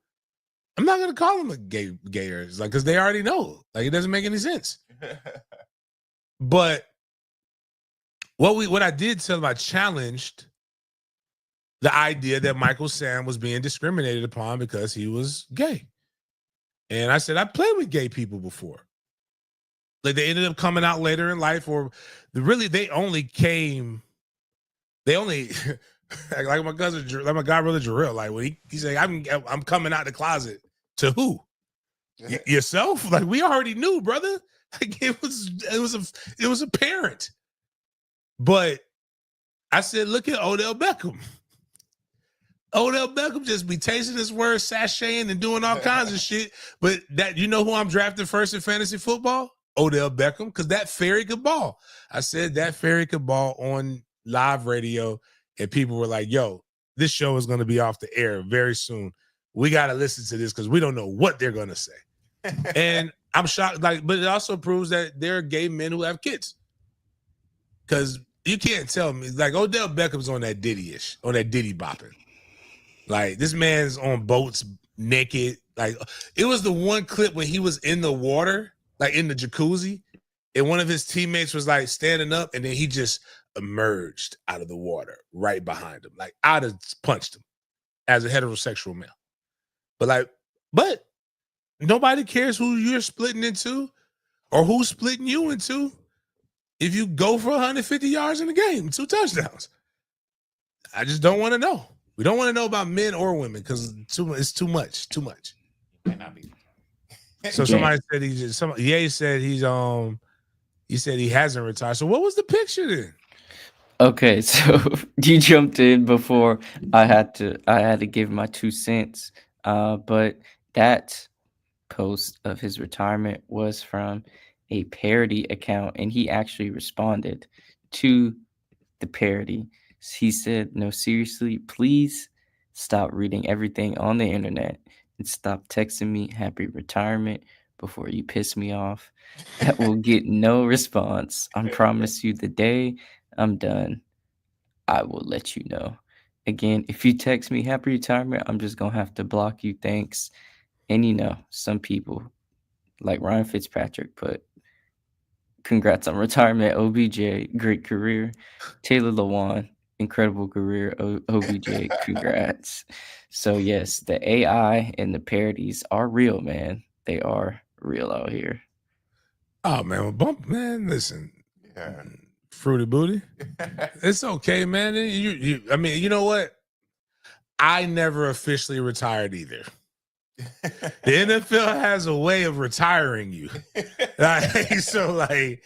I'm not going to call them a gayer. It's like, because they already know. Like, it doesn't make any sense. But what I did tell him, I challenged the idea that Michael Sam was being discriminated upon because he was gay. And I said, I played with gay people before. Like, they ended up coming out later in life, or really they only like my cousin, like my god brother Jarrell. Like when he said, I'm coming out the closet to who? Yourself? Like we already knew, brother. Like it was apparent. But I said, look at Odell Beckham. Odell Beckham just be tasting his words, sashaying and doing all kinds of shit. But that you know who I'm drafting first in fantasy football? Odell Beckham, because that fairy could ball. I said that fairy could ball on live radio, and people were like, yo, this show is going to be off the air very soon. We got to listen to this because we don't know what they're going to say. And I'm shocked, like, but it also proves that there are gay men who have kids. Because you can't tell me, like, Odell Beckham's on that Diddy-ish, on that Diddy bopping. Like, this man's on boats naked. Like, it was the one clip when he was in the water, like in the jacuzzi, and one of his teammates was like standing up, and then he just emerged out of the water right behind him. Like, I'd have punched him as a heterosexual male. But nobody cares who you're splitting into or who's splitting you into if you go for 150 yards in the game, 2 touchdowns. I just don't want to know. We don't want to know about men or women because it's too much. Too much. Might not be. So somebody said he said he said he hasn't retired. So what was the picture then? Okay, so you jumped in before I had to give my 2 cents. But that post of his retirement was from a parody account, and he actually responded to the parody. He said, "No, seriously, please stop reading everything on the internet and stop texting me happy retirement before you piss me off. That will get no response. I promise you the day I'm done, I will let you know. Again, if you text me happy retirement, I'm just going to have to block you. Thanks." And some people like Ryan Fitzpatrick put, "Congrats on retirement, OBJ. Great career." Taylor Lewan, incredible career, OBJ. Congrats. So yes, the AI and the parodies are real, man. They are real out here. Oh man, man. Listen, Yeah. fruity booty. It's okay, man. I mean, you know what? I never officially retired either. The NFL has a way of retiring you. So like,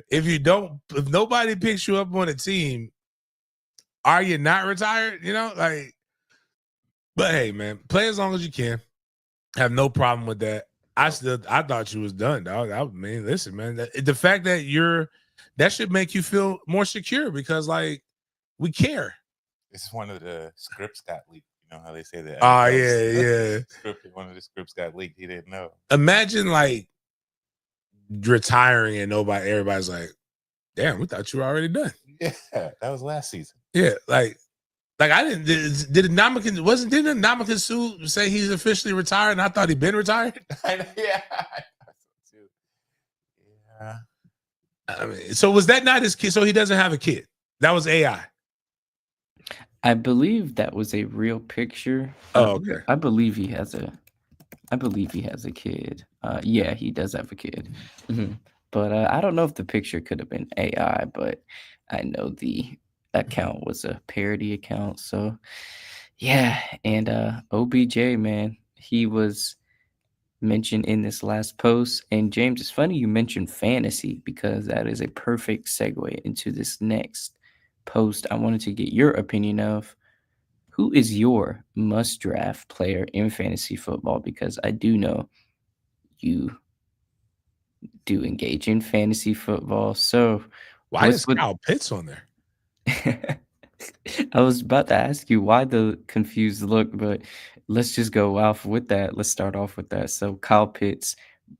if nobody picks you up on a team, are you not retired? But hey, man, play as long as you can. Have no problem with that. I thought you was done, dog. I mean, listen, man, the fact that that should make you feel more secure because like we care. It's one of the scripts got leaked. You know how they say that? Oh, yeah. One of the scripts got leaked. He didn't know. Imagine like retiring and everybody's like, damn, we thought you were already done. Yeah, that was last season. Yeah, like I didn't. Didn't Ndamukong Suh say he's officially retired? And I thought he'd been retired. Yeah. Yeah. I mean, so was that not his kid? So he doesn't have a kid. That was AI. I believe that was a real picture. Oh, okay. I believe he has a kid. Yeah, he does have a kid. Mm-hmm. But I don't know if the picture could have been AI, but I know the account was a parody account. So yeah, and OBJ, man, he was mentioned in this last post. And James, it's funny you mentioned fantasy because that is a perfect segue into this next post. I wanted to get your opinion of who is your must draft player in fantasy football, because I do know you do engage in fantasy football. So why is Kyle Pitts on there? I was about to ask you why the confused look, but let's just go off with that. Let's start off with that. So Kyle Pitts,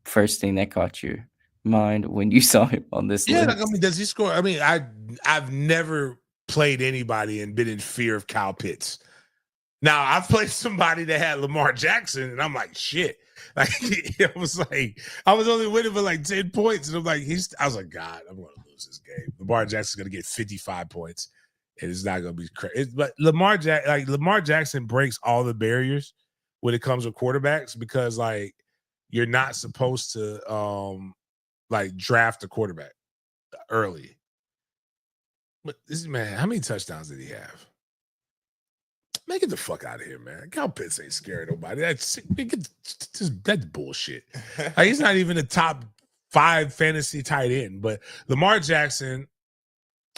first thing that caught your mind when you saw him on this list. Like, I mean, does he score? I mean, I've never played anybody and been in fear of Kyle Pitts. Now I've played somebody that had Lamar Jackson, and I'm like, shit. Like it was like I was only winning for like 10 points, and I'm like, I was like, God, I'm going to lose this game. Lamar Jackson's going to get 55 points, and it's not going to be crazy. But Lamar Jackson breaks all the barriers when it comes to quarterbacks because like you're not supposed to like draft a quarterback early. But this man, how many touchdowns did he have? Man, get the fuck out of here, man. Kyle Pitts ain't scaring nobody. That's bullshit. Like, he's not even a top 5 fantasy tight end. But Lamar Jackson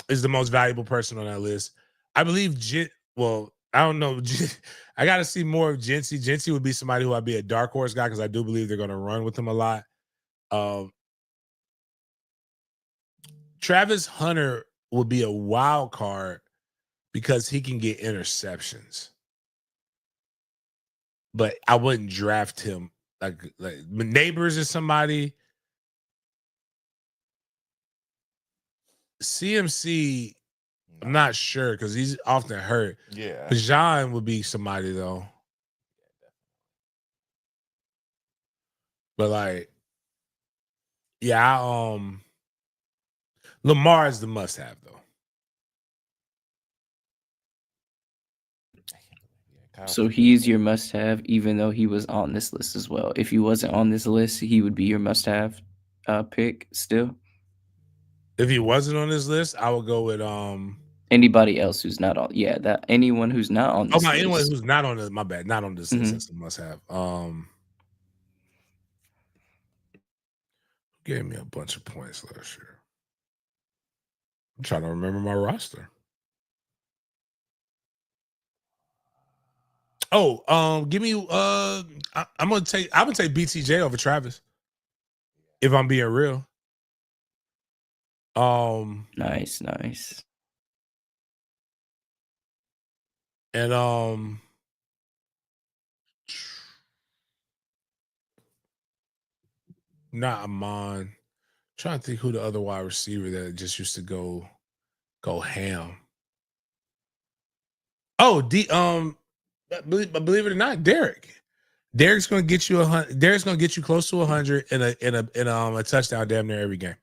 is the most valuable person on that list. I believe I don't know. I got to see more of Jency. Jency would be somebody who I'd be a dark horse guy because I do believe they're going to run with him a lot. Travis Hunter would be a wild card because he can get interceptions. But I wouldn't draft him. Like Neighbors is somebody. CMC, I'm not sure because he's often hurt. Yeah. But John would be somebody though. But like, yeah, Lamar is the must-have though. So he's your must-have, even though he was on this list as well. If he wasn't on this list, he would be your must-have pick still. If he wasn't on this list, I would go with anybody else who's not on. Yeah, that anyone who's not on this list. Anyone who's not on the, my bad, not on this list, that's a must-have. Gave me a bunch of points last year. I'm trying to remember my roster. Give me I'm gonna take BTJ over Travis. If I'm being real. Nice. And not Amon. Trying to think who the other wide receiver that just used to go ham. Believe it or not, Derek. Derek's gonna get you Derek's gonna get you close to 100 in a touchdown damn near every game.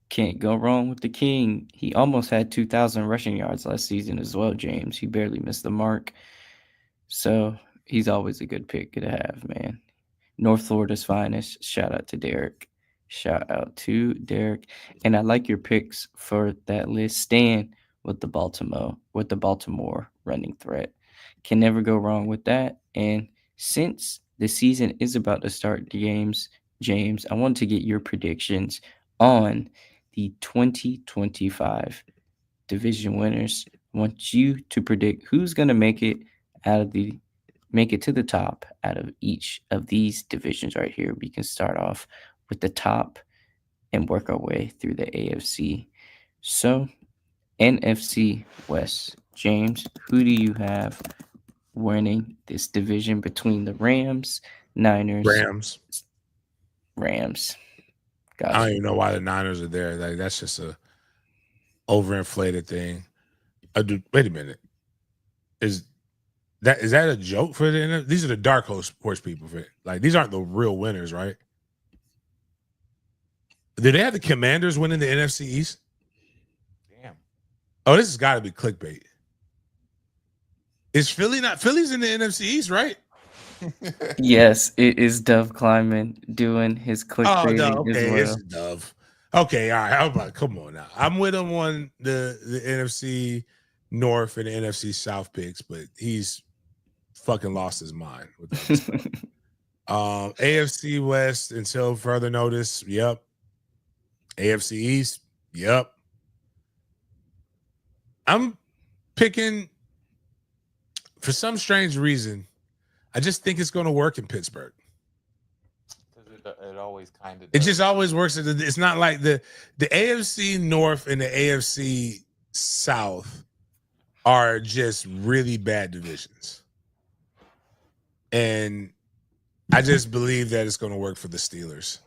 Can't go wrong with the king. He almost had 2,000 rushing yards last season as well, James. He barely missed the mark. So he's always a good pick to have, man. North Florida's finest. Shout out to Derek. And I like your picks for that list. Stan with the Baltimore running threat. Can never go wrong with that. And since the season is about to start, James, I want to get your predictions on the 2025 division winners. I want you to predict who's going to make it to the top out of each of these divisions right here. We can start off with the top and work our way through the AFC. So, NFC West. James, who do you have winning this division between the Rams, Niners? Rams. Gotcha. I don't even know why the Niners are there. Like, that's just a overinflated thing. Wait a minute. Is that a joke for the? These are the dark horse people. Like, these aren't the real winners, right? Do they have the Commanders winning the NFC East? Damn. Oh, this has got to be clickbait. Is Philly not? Philly's in the NFC East, right? Yes, it is Dove Kleiman doing his clickbait as well. It's Dove. Okay, all right. How about, come on now. I'm with him on the NFC North and the NFC South picks, but he's fucking lost his mind with that stuff. AFC West until further notice. Yep. AFC East. Yep. I'm picking, for some strange reason, I just think it's going to work in Pittsburgh. It always kind of. It just always works. It's not like the AFC North and the AFC South are just really bad divisions, and I just believe that it's going to work for the Steelers.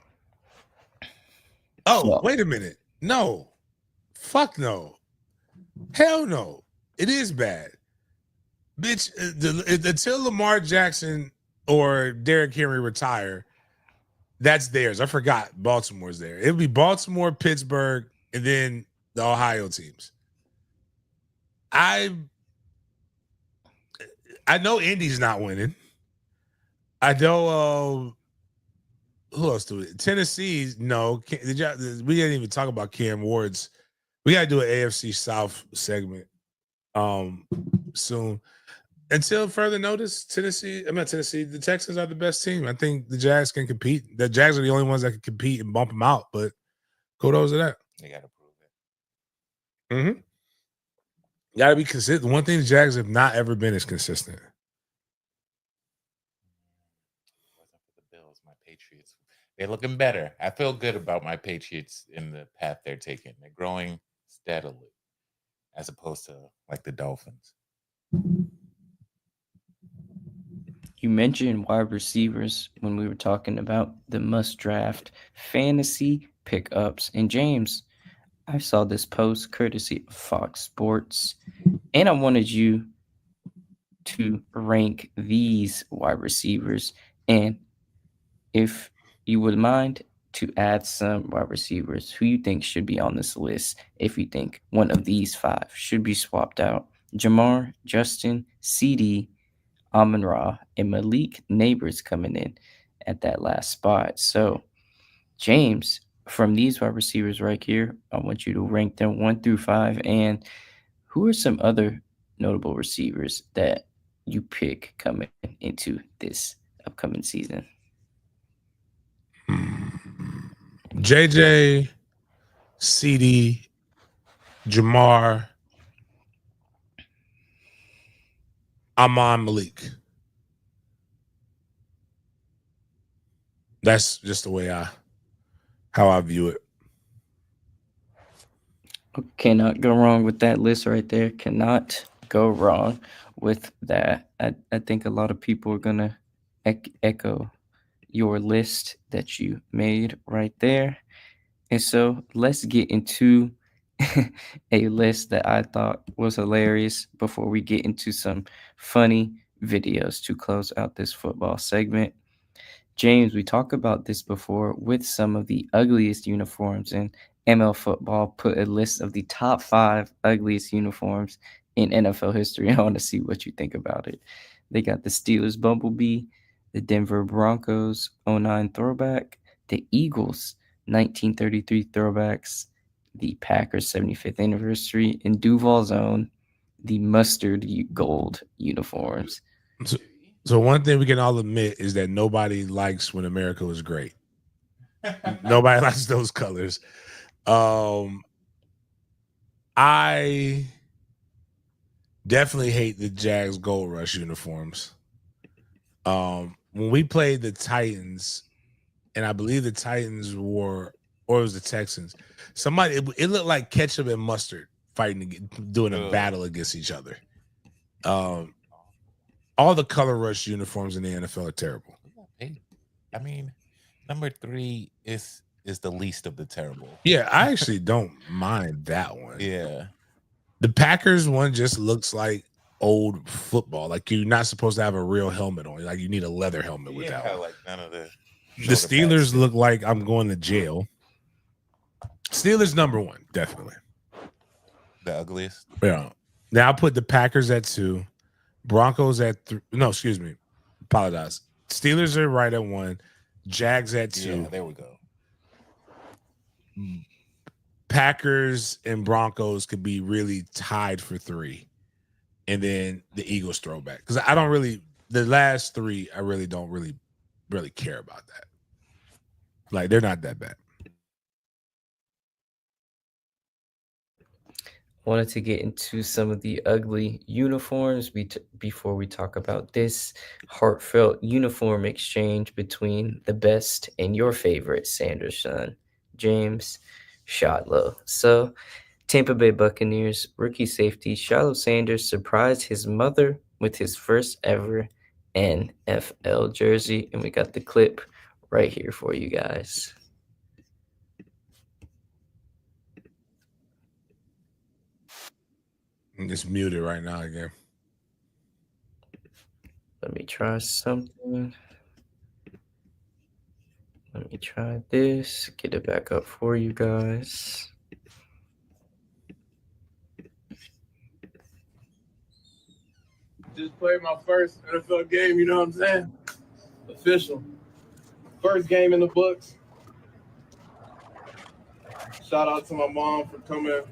Oh, wait a minute! No, fuck no, hell no! It is bad. Bitch, until Lamar Jackson or Derrick Henry retire, that's theirs. I forgot Baltimore's there. It would be Baltimore, Pittsburgh, and then the Ohio teams. I know Indy's not winning. I know who else do we? Tennessee, no. We didn't even talk about Cam Ward's. We got to do an AFC South segment. soon. Until further notice, the Texans are the best team. I think the Jags can compete. The Jags are the only ones that can compete and bump them out, but kudos to that. They got to prove it. Mm-hmm. Got to be consistent. One thing the Jags have not ever been is consistent. Wasn't for the Bills, my Patriots. They're looking better. I feel good about my Patriots in the path they're taking. They're growing steadily, as opposed to like the Dolphins. You mentioned wide receivers when we were talking about the must draft fantasy pickups. And James, I saw this post courtesy of Fox Sports, and I wanted you to rank these wide receivers. And if you would mind to add some wide receivers who you think should be on this list, if you think one of these five should be swapped out: Jamar, Justin, CD, Amon Ra, and Malik Neighbors coming in at that last spot. So, James, from these wide receivers right here, I want you to rank them 1 through 5. And who are some other notable receivers that you pick coming into this upcoming season? JJ, CD, Jamar, Amon, Malik. That's just the way how I view it. Cannot go wrong with that list right there. Cannot go wrong with that. I think a lot of people are going to echo your list that you made right there. And so let's get into a list that I thought was hilarious before we get into some funny videos to close out this football segment. James, we talked about this before with some of the ugliest uniforms in ML football. Put a list of the top 5 ugliest uniforms in NFL history. I want to see what you think about it. They got the Steelers Bumblebee, the Denver Broncos 09 throwback, the Eagles 1933 throwbacks, the Packers 75th anniversary, and Duval's own, the mustard gold uniforms. So one thing we can all admit is that nobody likes when America was great. Nobody likes those colors. I definitely hate the Jags Gold Rush uniforms. When we played the Titans, and I believe the Titans wore, or it was the Texans, it looked like ketchup and mustard doing a battle against each other. All the color rush uniforms in the NFL are terrible. I mean, number 3 is the least of the terrible. Yeah, I actually don't mind that one. Yeah. The Packers one just looks like old football. Like you're not supposed to have a real helmet on. Like you need a leather helmet with that one. Like none of the Steelers look like I'm going to jail. Steelers number 1, definitely. The ugliest? Yeah. Now I put the Packers at 2. Broncos at 3. No, excuse me. Apologize. Steelers are right at 1. Jags at 2. Yeah, there we go. Packers and Broncos could be really tied for 3. And then the Eagles throwback. Because I don't really, the last 3, I really don't really care about that. Like, they're not that bad. Wanted to get into some of the ugly uniforms before we talk about this heartfelt uniform exchange between the best and your favorite Sanders son, James Shotlow. So, Tampa Bay Buccaneers rookie safety Shotlow Sanders surprised his mother with his first ever NFL jersey, and we got the clip right here for you guys. It's muted right now again. Let me try something. Let me try this. Get it back up for you guys. Just played my first NFL game, you know what I'm saying? Official. First game in the books. Shout out to my mom for coming.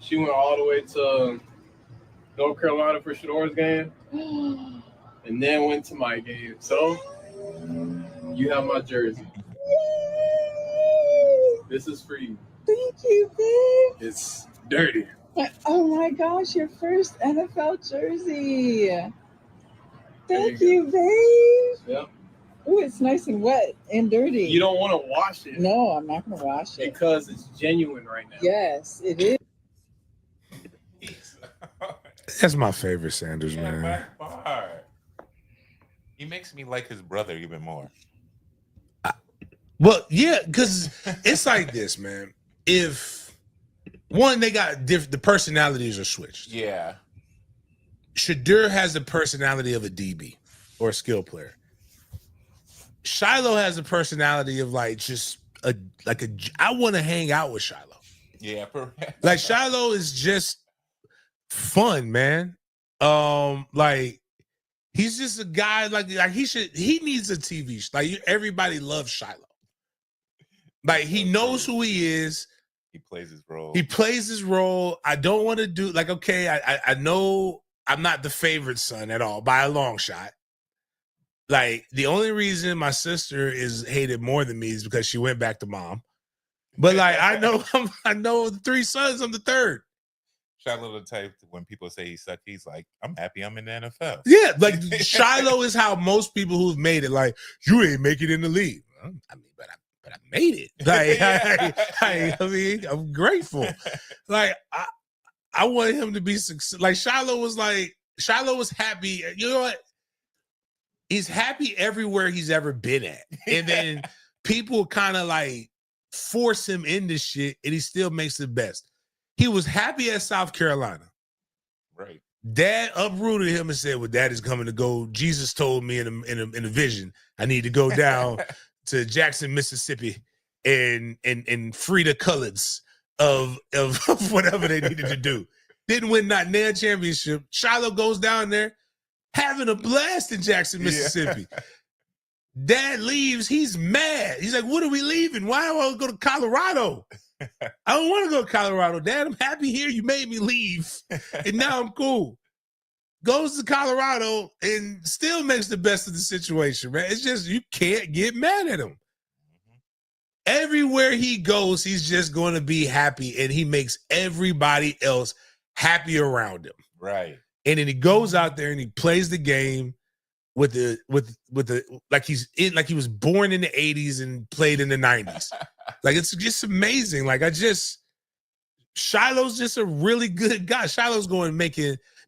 She went all the way to North Carolina for Shador's game, and then went to my game. So you have my jersey. This is for you. Thank you, babe. It's dirty. Oh my gosh, your first NFL jersey. Thank you you, babe. Yep. Oh, it's nice and wet and dirty. You don't want to wash it. No, I'm not going to wash it. Because it's genuine right now. Yes, it is. That's my favorite Sanders, man. By far. He makes me like his brother even more. Well, yeah, because it's like this, man. If one, they got the personalities are switched. Yeah. Shadur has the personality of a DB or a skill player. Shiloh has the personality of like just I want to hang out with Shiloh. Yeah, like Shiloh is just fun, man. Like he's just a guy like he needs a TV show. Like everybody loves Shiloh. Like he knows who he is. He plays his role. He plays his role. I don't want to do like okay. I know I'm not the favorite son at all by a long shot. Like the only reason my sister is hated more than me is because she went back to mom. But like I know the three sons. I'm the third. Shiloh the type when people say he sucked, he's like, I'm happy I'm in the NFL. Yeah, like Shiloh is how most people who've made it. Like you ain't make it in the league. I mean, but I made it. Like I mean, I'm grateful. Like I want him to be successful. Like Shiloh was happy. You know what? He's happy everywhere he's ever been at. And then people kind of like force him into shit and he still makes the best. He was happy at South Carolina. Right. Dad uprooted him and said, well, Dad is coming to go. Jesus told me in a vision, I need to go down to Jackson, Mississippi and free the coloreds of whatever they needed to do. Didn't win not near championship. Shiloh goes down there having a blast in Jackson, Mississippi. Yeah. Dad leaves. He's mad. He's like, what are we leaving? Why do I want to go to Colorado? I don't want to go to Colorado. Dad, I'm happy here. You made me leave. And now I'm cool. Goes to Colorado and still makes the best of the situation, man. It's just, you can't get mad at him. Everywhere he goes, he's just going to be happy and he makes everybody else happy around him. Right. And then he goes out there and he plays the game with the like he was born in the 80s and played in the 90s. Like it's just amazing. Like Shiloh's just a really good guy. Shiloh's going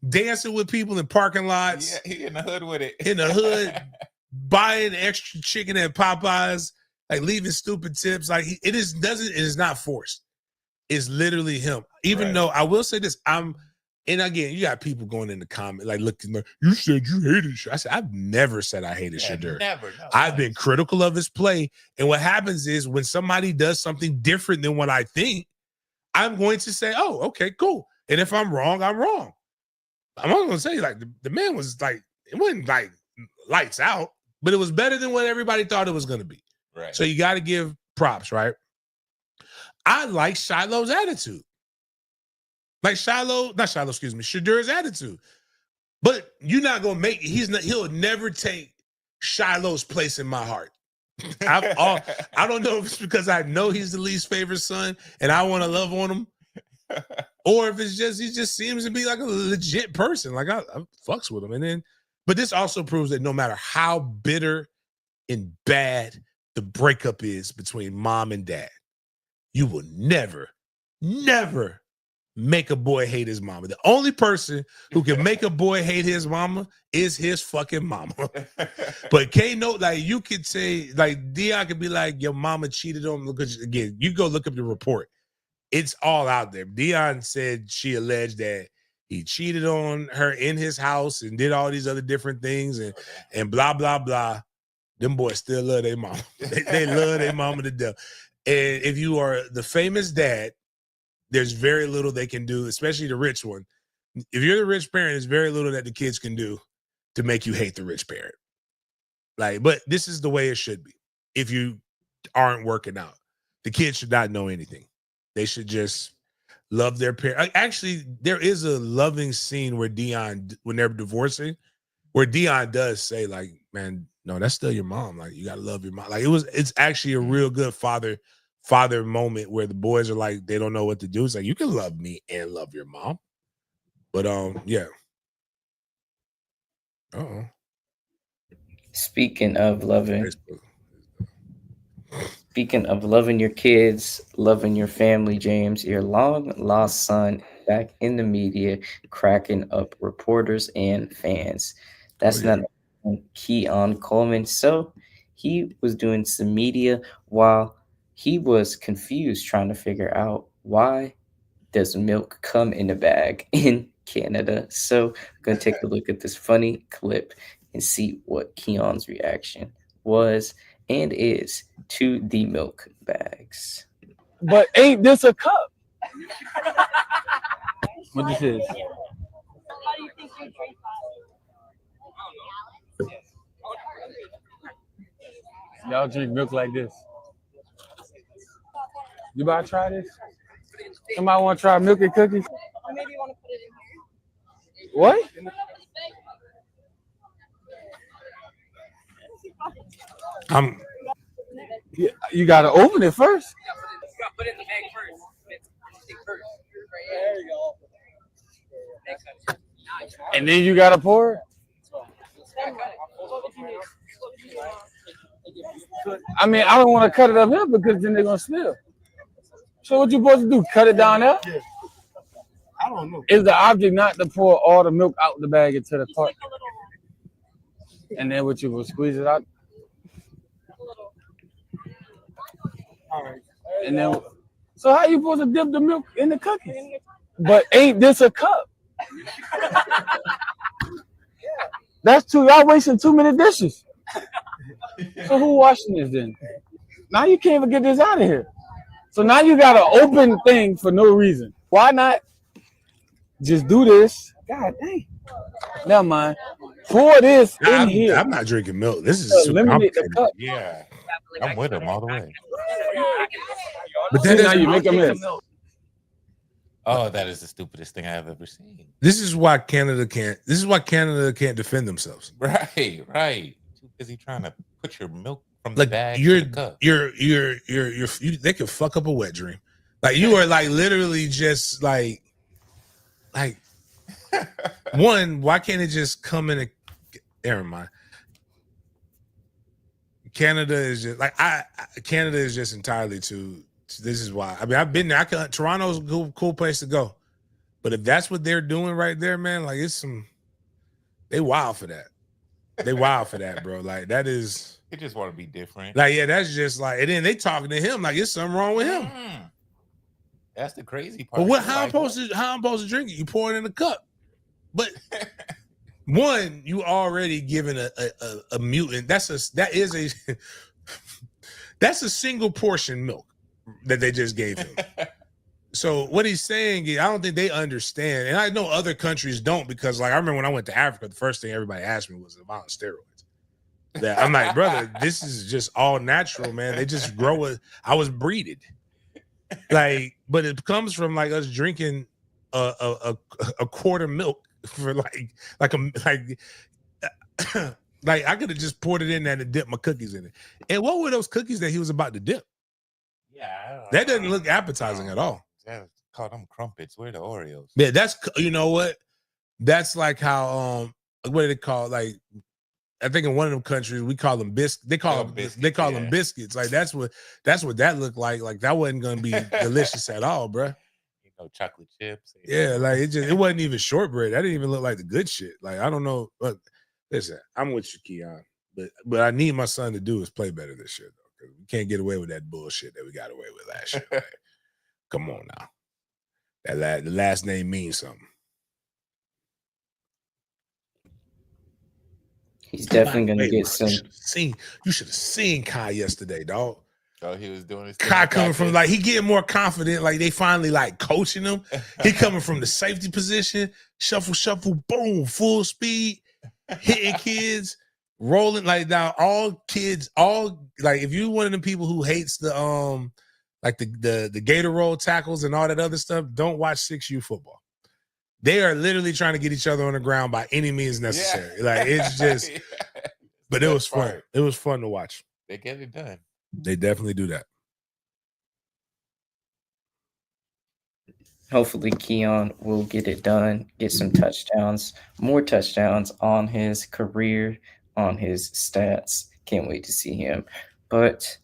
dancing with people in parking lots. Yeah, he in the hood with it. In the hood, buying extra chicken at Popeyes, like leaving stupid tips. Like it is not forced. It's literally him. Even though I will say this, and again, you got people going in the comment, like looking like, you said you hated Shadur. I said, I've never said I hated Shadur. Never. No, I've been critical of his play. And what happens is when somebody does something different than what I think, I'm going to say, oh, okay, cool. And if I'm wrong, I'm wrong. I'm not going to say like the man was like, it wasn't like lights out, but it was better than what everybody thought it was going to be. Right. So you got to give props, right? I like Shiloh's attitude. Like Shadur's attitude. But you're not gonna he'll never take Shiloh's place in my heart. I don't know if it's because I know he's the least favorite son and I want to love on him, or if it's just he just seems to be like a legit person. Like I fucks with him. But this also proves that no matter how bitter and bad the breakup is between mom and dad, you will never make a boy hate his mama. The only person who can make a boy hate his mama is his fucking mama. But like you could say, like Dion could be like, your mama cheated on me. Because again, you go look up the report. It's all out there. Dion said she alleged that he cheated on her in his house and did all these other different things and blah, blah, blah. Them boys still love their mama. They love their mama to death. And if you are the famous dad, there's very little they can do, especially the rich one. If you're the rich parent, there's very little that the kids can do to make you hate the rich parent. Like, but this is the way it should be. If you aren't working out, the kids should not know anything. They should just love their parents. Actually, there is a loving scene where Dion, when they're divorcing, where Dion does say, like, man, no, that's still your mom. Like, you gotta love your mom. Like, it's actually a real good father moment where the boys are like, they don't know what to do. It's like, you can love me and love your mom. But yeah. Uh-oh. Speaking of loving, Facebook. speaking of loving your kids, loving your family, James, your long lost son back in the media, cracking up reporters and fans. That's yeah. not Keon Coleman. So he was doing some media while he was confused, trying to figure out why does milk come in a bag in Canada. So I'm gonna take a look at this funny clip and see what Keon's reaction was and is to the milk bags. But ain't this a cup? What this is? Y'all drink milk like this. You about to try this? Somebody want to try milk and cookies? Or maybe you want to put it in here. What? You got to open it first. Put it in the bag first. There you go. And then you got to pour it? I mean, I don't want to cut it up here because then they're going to spill. So what you supposed to do? Cut it down there? I don't know. Is the object not to pour all the milk out the bag into the pot? And then what you will squeeze it out? All right. And then, so how you supposed to dip the milk in the cookies? But ain't this a cup? That's two. Y'all wasting 2 minute dishes. So who washing this then? Now you can't even get this out of here. So now you got an open thing for no reason. Why not just do this? God dang. Never mind. Pour this in here. I'm not drinking milk. This is super Eliminate the complicated. cup. Yeah, I'm with him all the way. But See, that now is you make a mess. Oh, that is the stupidest thing I have ever seen. This is why Canada can't defend themselves. Right. Too busy trying to put your milk from the Like bag to the cup. they could fuck up a wet dream. Like you are like literally just like one, why can't it just come in a never mind. Canada is just like Canada is just entirely too. This is why. I mean, I've been there. Toronto's a cool place to go, but if that's what they're doing right there, man, like they wild for that. They wild for that, bro. Like that is. They just want to be different. Like yeah, that's just like, and then they talking to him like it's something wrong with him. That's the crazy part. But how I'm supposed to drink it? You pour it in a cup, but. One, you already given a mutant. That's a single portion milk that they just gave him. So what he's saying is, I don't think they understand, and I know other countries don't because, like, I remember when I went to Africa, the first thing everybody asked me was about steroids. That I'm like, brother, this is just all natural, man. They just grow it. I was breeded, like, but it comes from like us drinking a quart of milk. For like I could have just poured it in there and dipped my cookies in it. And what were those cookies that he was about to dip? Yeah, that doesn't look appetizing at all. Call them crumpets. Where are the Oreos? Yeah, that's, you know what? That's like how what do they call, like, I think in one of them countries we call them biscuits. They call them biscuits. Like that's what that looked like. Like that wasn't gonna be delicious at all, bro. Chocolate chips. Yeah, like it wasn't even shortbread. That didn't even look like the good shit. Like I don't know. Look, listen, I'm with you, Keon, but I need my son to do is play better this year though, because we can't get away with that bullshit that we got away with last year. Like, come on now, the last name means something. He's definitely gonna get some. You should have seen Kai yesterday, dog. Oh, he was doing his Kai coming from like he getting more confident. Like they finally like coaching him. He coming from the safety position, shuffle, boom, full speed, hitting kids, rolling like now. All kids, all like if you one of the people who hates the like the Gator roll tackles and all that other stuff, don't watch 6U football. They are literally trying to get each other on the ground by any means necessary. Like it's just, Yeah. but it was Best fun. part. It was fun to watch. They get it done. They definitely do that. Hopefully, Keon will get it done, get some touchdowns, more touchdowns on his career, on his stats. Can't wait to see him. But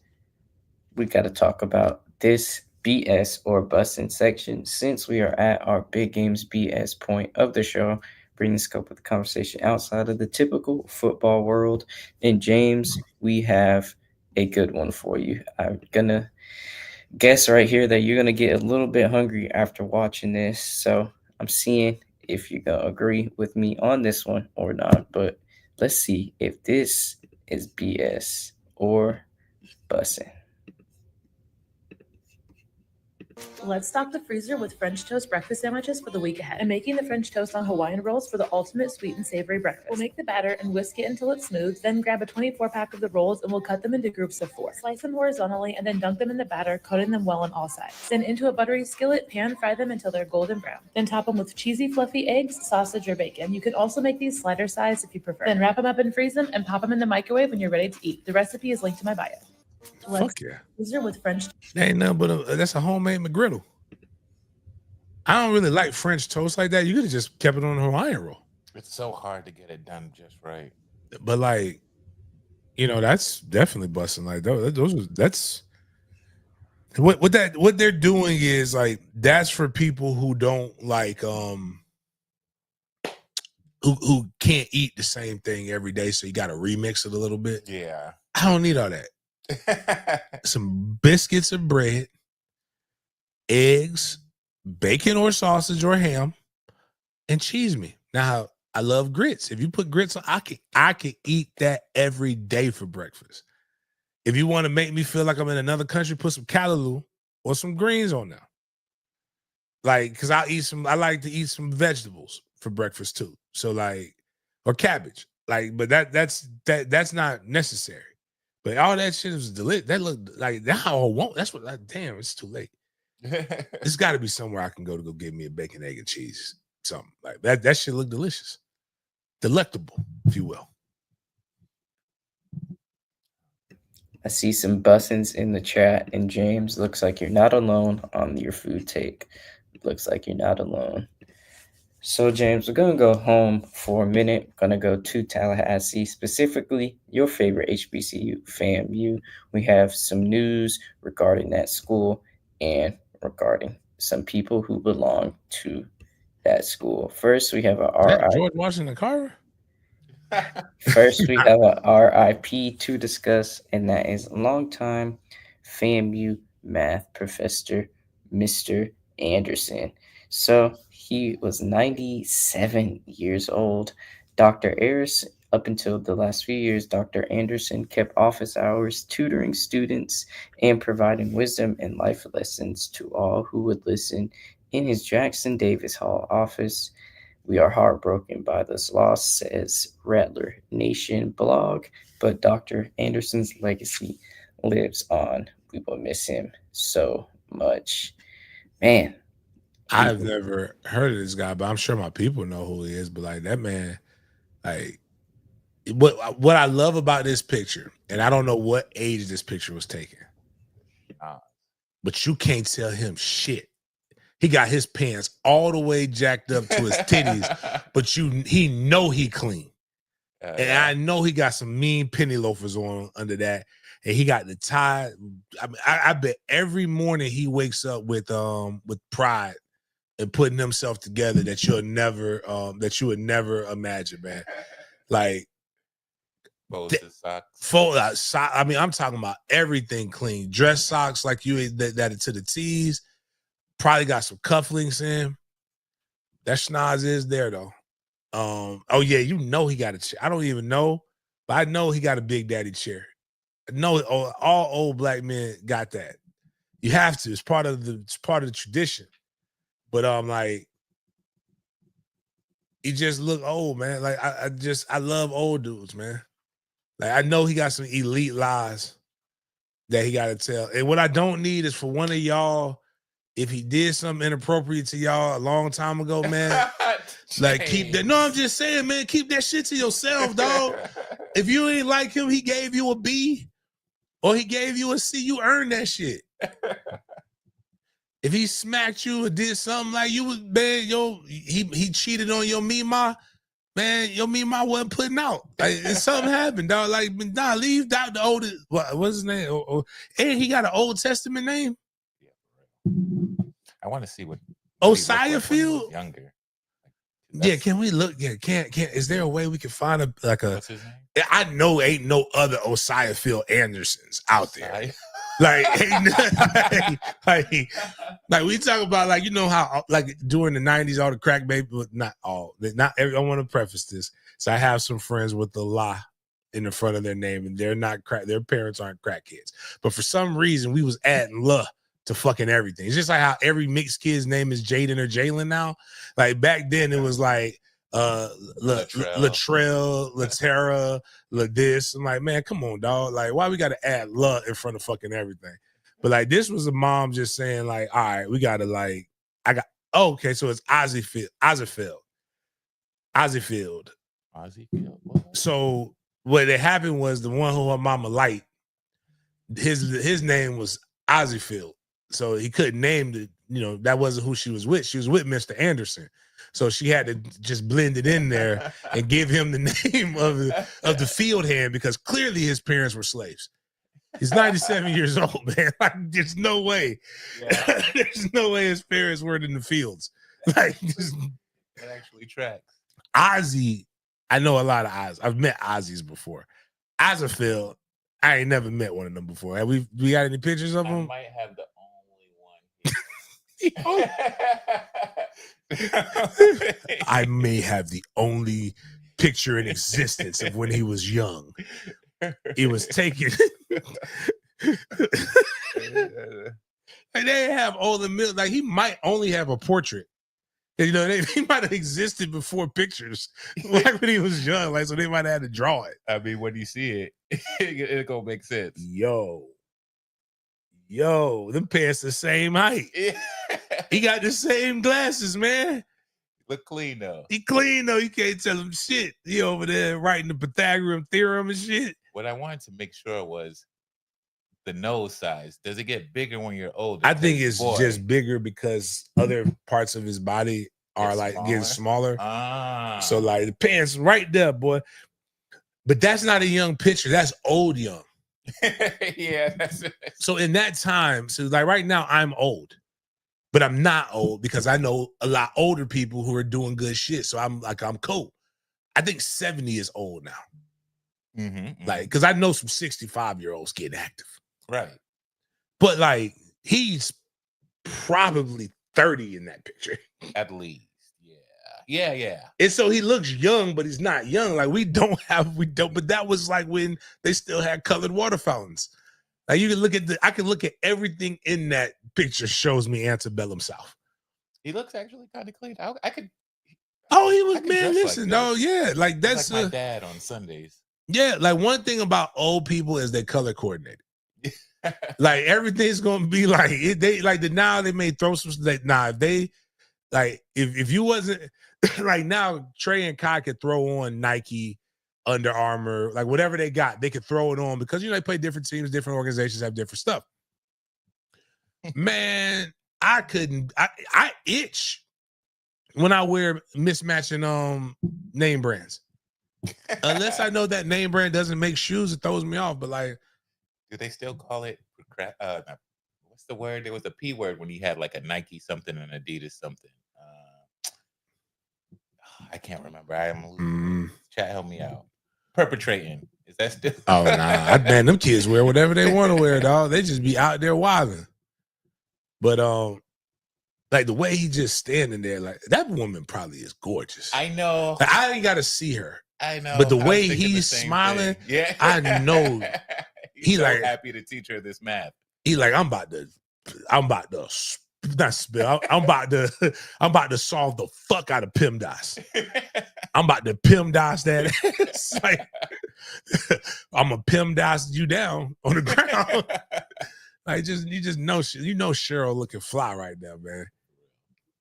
we got to talk about this BS or busting section since we are at our big games BS point of the show, bringing the scope of the conversation outside of the typical football world. And James, we have a good one for you. I'm gonna guess right here that you're gonna get a little bit hungry after watching this. So I'm seeing if you're gonna agree with me on this one or not. But let's see if this is BS or busting. Let's stock the freezer with French toast breakfast sandwiches for the week ahead. I'm making the French toast on Hawaiian rolls for the ultimate sweet and savory breakfast. We'll make the batter and whisk it until it's smooth, then grab a 24-pack of the rolls and we'll cut them into groups of 4. Slice them horizontally and then dunk them in the batter, coating them well on all sides. Then into a buttery skillet, pan fry them until they're golden brown. Then top them with cheesy fluffy eggs, sausage, or bacon. You can also make these slider size if you prefer. Then wrap them up and freeze them and pop them in the microwave when you're ready to eat. The recipe is linked to my bio. Fuck yeah. Freezer with French. That ain't nothing but that's a homemade McGriddle. I don't really like French toast like that. You could have just kept it on a Hawaiian roll. It's so hard to get it done just right. But like, that's definitely busting. Like that's what they're doing is like that's for people who don't like who can't eat the same thing every day, so you got to remix it a little bit. Yeah. I don't need all that. Some biscuits and bread, eggs, bacon or sausage or ham, and cheese me. Now, I love grits. If you put grits on, I can eat that every day for breakfast. If you want to make me feel like I'm in another country, put some callaloo or some greens on there. Like, because I like to eat some vegetables for breakfast too. So like, or cabbage. Like, but that's not necessary. But all that shit was delicious. That looked like that I won't. That's what. Like, damn, it's too late. There's got to be somewhere I can go get me a bacon, egg, and cheese. Something like that. That shit look delicious, delectable, if you will. I see some bussins in the chat, and James, looks like you're not alone on your food take. Looks like you're not alone. So, James, we're going to go home for a minute. Going to go to Tallahassee, specifically your favorite HBCU, FAMU. We have some news regarding that school and regarding some people who belong to that school. First, we have a RIP. George Washington Carver? First, we have a RIP to discuss, and that is longtime FAMU math professor, Mr. Anderson. So he was 97 years old. Dr. Ayers, up until the last few years, Dr. Anderson kept office hours tutoring students and providing wisdom and life lessons to all who would listen in his Jackson Davis Hall office. We are heartbroken by this loss, says Rattler Nation blog, but Dr. Anderson's legacy lives on. We will miss him so much. Man. I've never heard of this guy, but I'm sure my people know who he is. But like that man, like what I love about this picture, and I don't know what age this picture was taken, but you can't tell him shit. He got his pants all the way jacked up to his titties, but he clean. And I know he got some mean penny loafers on under that. And he got the tie. I bet every morning he wakes up with pride and putting himself together that you would never imagine, man. Like socks. I mean, I'm talking about everything clean. Dress socks like you that to the T's. Probably got some cufflinks in. That schnoz is there though. Oh yeah, he got a chair. I don't even know, but I know he got a Big Daddy chair. I know all old black men got that. You have to. It's part of the tradition. But like, he just look old, man. Like I love old dudes, man. Like I know he got some elite lies. that he got to tell. And what I don't need is for one of y'all, if he did something inappropriate to y'all a long time ago, man, like keep that. No, I'm just saying, man, keep that shit to yourself, dog. If you ain't like him, he gave you a B or he gave you a C, you earned that shit. If he smacked you or did something like you was, man, he cheated on your Mima, man, your Mima wasn't putting out. Like something happened, dog. Like, nah, leave out the oldest. What's his name? And he got an Old Testament name. I want to see what Osiah like Field. Younger. Yeah, can we look? Yeah, can't. Is there a way we can find a What's his name? I know ain't no other Osiah Field Andersons out there. Like, like we talk about, like, you know how like during the 90s, all the crack baby, but not all. Not every, I want to preface this. So I have some friends with the la in the front of their name, and they're not crack. Their parents aren't crackheads, but for some reason we was adding la to fucking everything. It's just like how every mixed kid's name is Jaden or Jalen now. Like back then it was like Latrell, Latera, this. I'm like, man, come on, dog. Like, why we gotta add love in front of fucking everything? But like this was a mom just saying, like, all right, we gotta like, okay, so it's Ozzyfield. So what had happened was the one who her mama liked, his name was Ozzyfield. So he couldn't name the, that wasn't who she was with. She was with Mr. Anderson. So she had to just blend it in there and give him the name of the field hand, because clearly his parents were slaves. He's 97 years old, man. Like, there's no way. Yeah. There's no way his parents weren't in the fields. Like, just, it actually tracks. Ozzy, I know a lot of Ozzy. I've met Ozzy's before. Ozzyfield, I ain't never met one of them before. Have we got any pictures of them? I might have the I may have the only picture in existence of when he was young. It was taken. Like, they have all the like, he might only have a portrait. He might have existed before pictures, like when he was young. Like, so they might have had to draw it. I mean, when you see it, it's gonna make sense. Yo, them pants the same height. Yeah. He got the same glasses, man. Look clean though. He clean though. You can't tell him shit. He over there writing the Pythagorean theorem and shit. What I wanted to make sure was the nose size. Does it get bigger when you're older? I think it's just bigger because other parts of his body are getting smaller. So like the pants right there, boy. But that's not a young picture. That's old young. Yeah. That's it. So in that time, so like right now, I'm old. But I'm not old because I know a lot older people who are doing good shit. So I'm cool. I think 70 is old now. Like, because I know some 65-year-olds getting active. Right. But like, he's probably 30 in that picture. At least. Yeah. And so he looks young, but he's not young. Like, but that was like when they still had colored water fountains. Like, you can I can look at everything in that picture shows me antebellum South. He looks actually kind of clean. I could. Oh, he was, man, listen, no, yeah. Like, that's like my dad on Sundays. Yeah, like one thing about old people is they color coordinated. Like, everything's gonna be like now they may throw some if you wasn't like, now Trey and Kai could throw on Nike, Under Armour, like whatever they got, they could throw it on because they play different teams, different organizations have different stuff. Man, I couldn't. I itch when I wear mismatching name brands. Unless I know that name brand doesn't make shoes, it throws me off. But like, do they still call it what's the word? There was a P word when he had like a Nike something and Adidas something. I can't remember. I am chat, help me out. Perpetrating. Is that still? Oh nah, man, them kids wear whatever they want to wear, dog. They just be out there wilding. But like the way he just standing there, like that woman probably is gorgeous. I know. Like, I ain't got to see her. I know. But the way he's smiling, yeah, I know he's so like happy to teach her this math. He like, I'm about to not spill. I'm about to solve the fuck out of PEMDAS. I'm about to PEMDAS that ass. Like, I'm gonna PEMDAS you down on the ground. Like you just know Cheryl looking fly right now, man.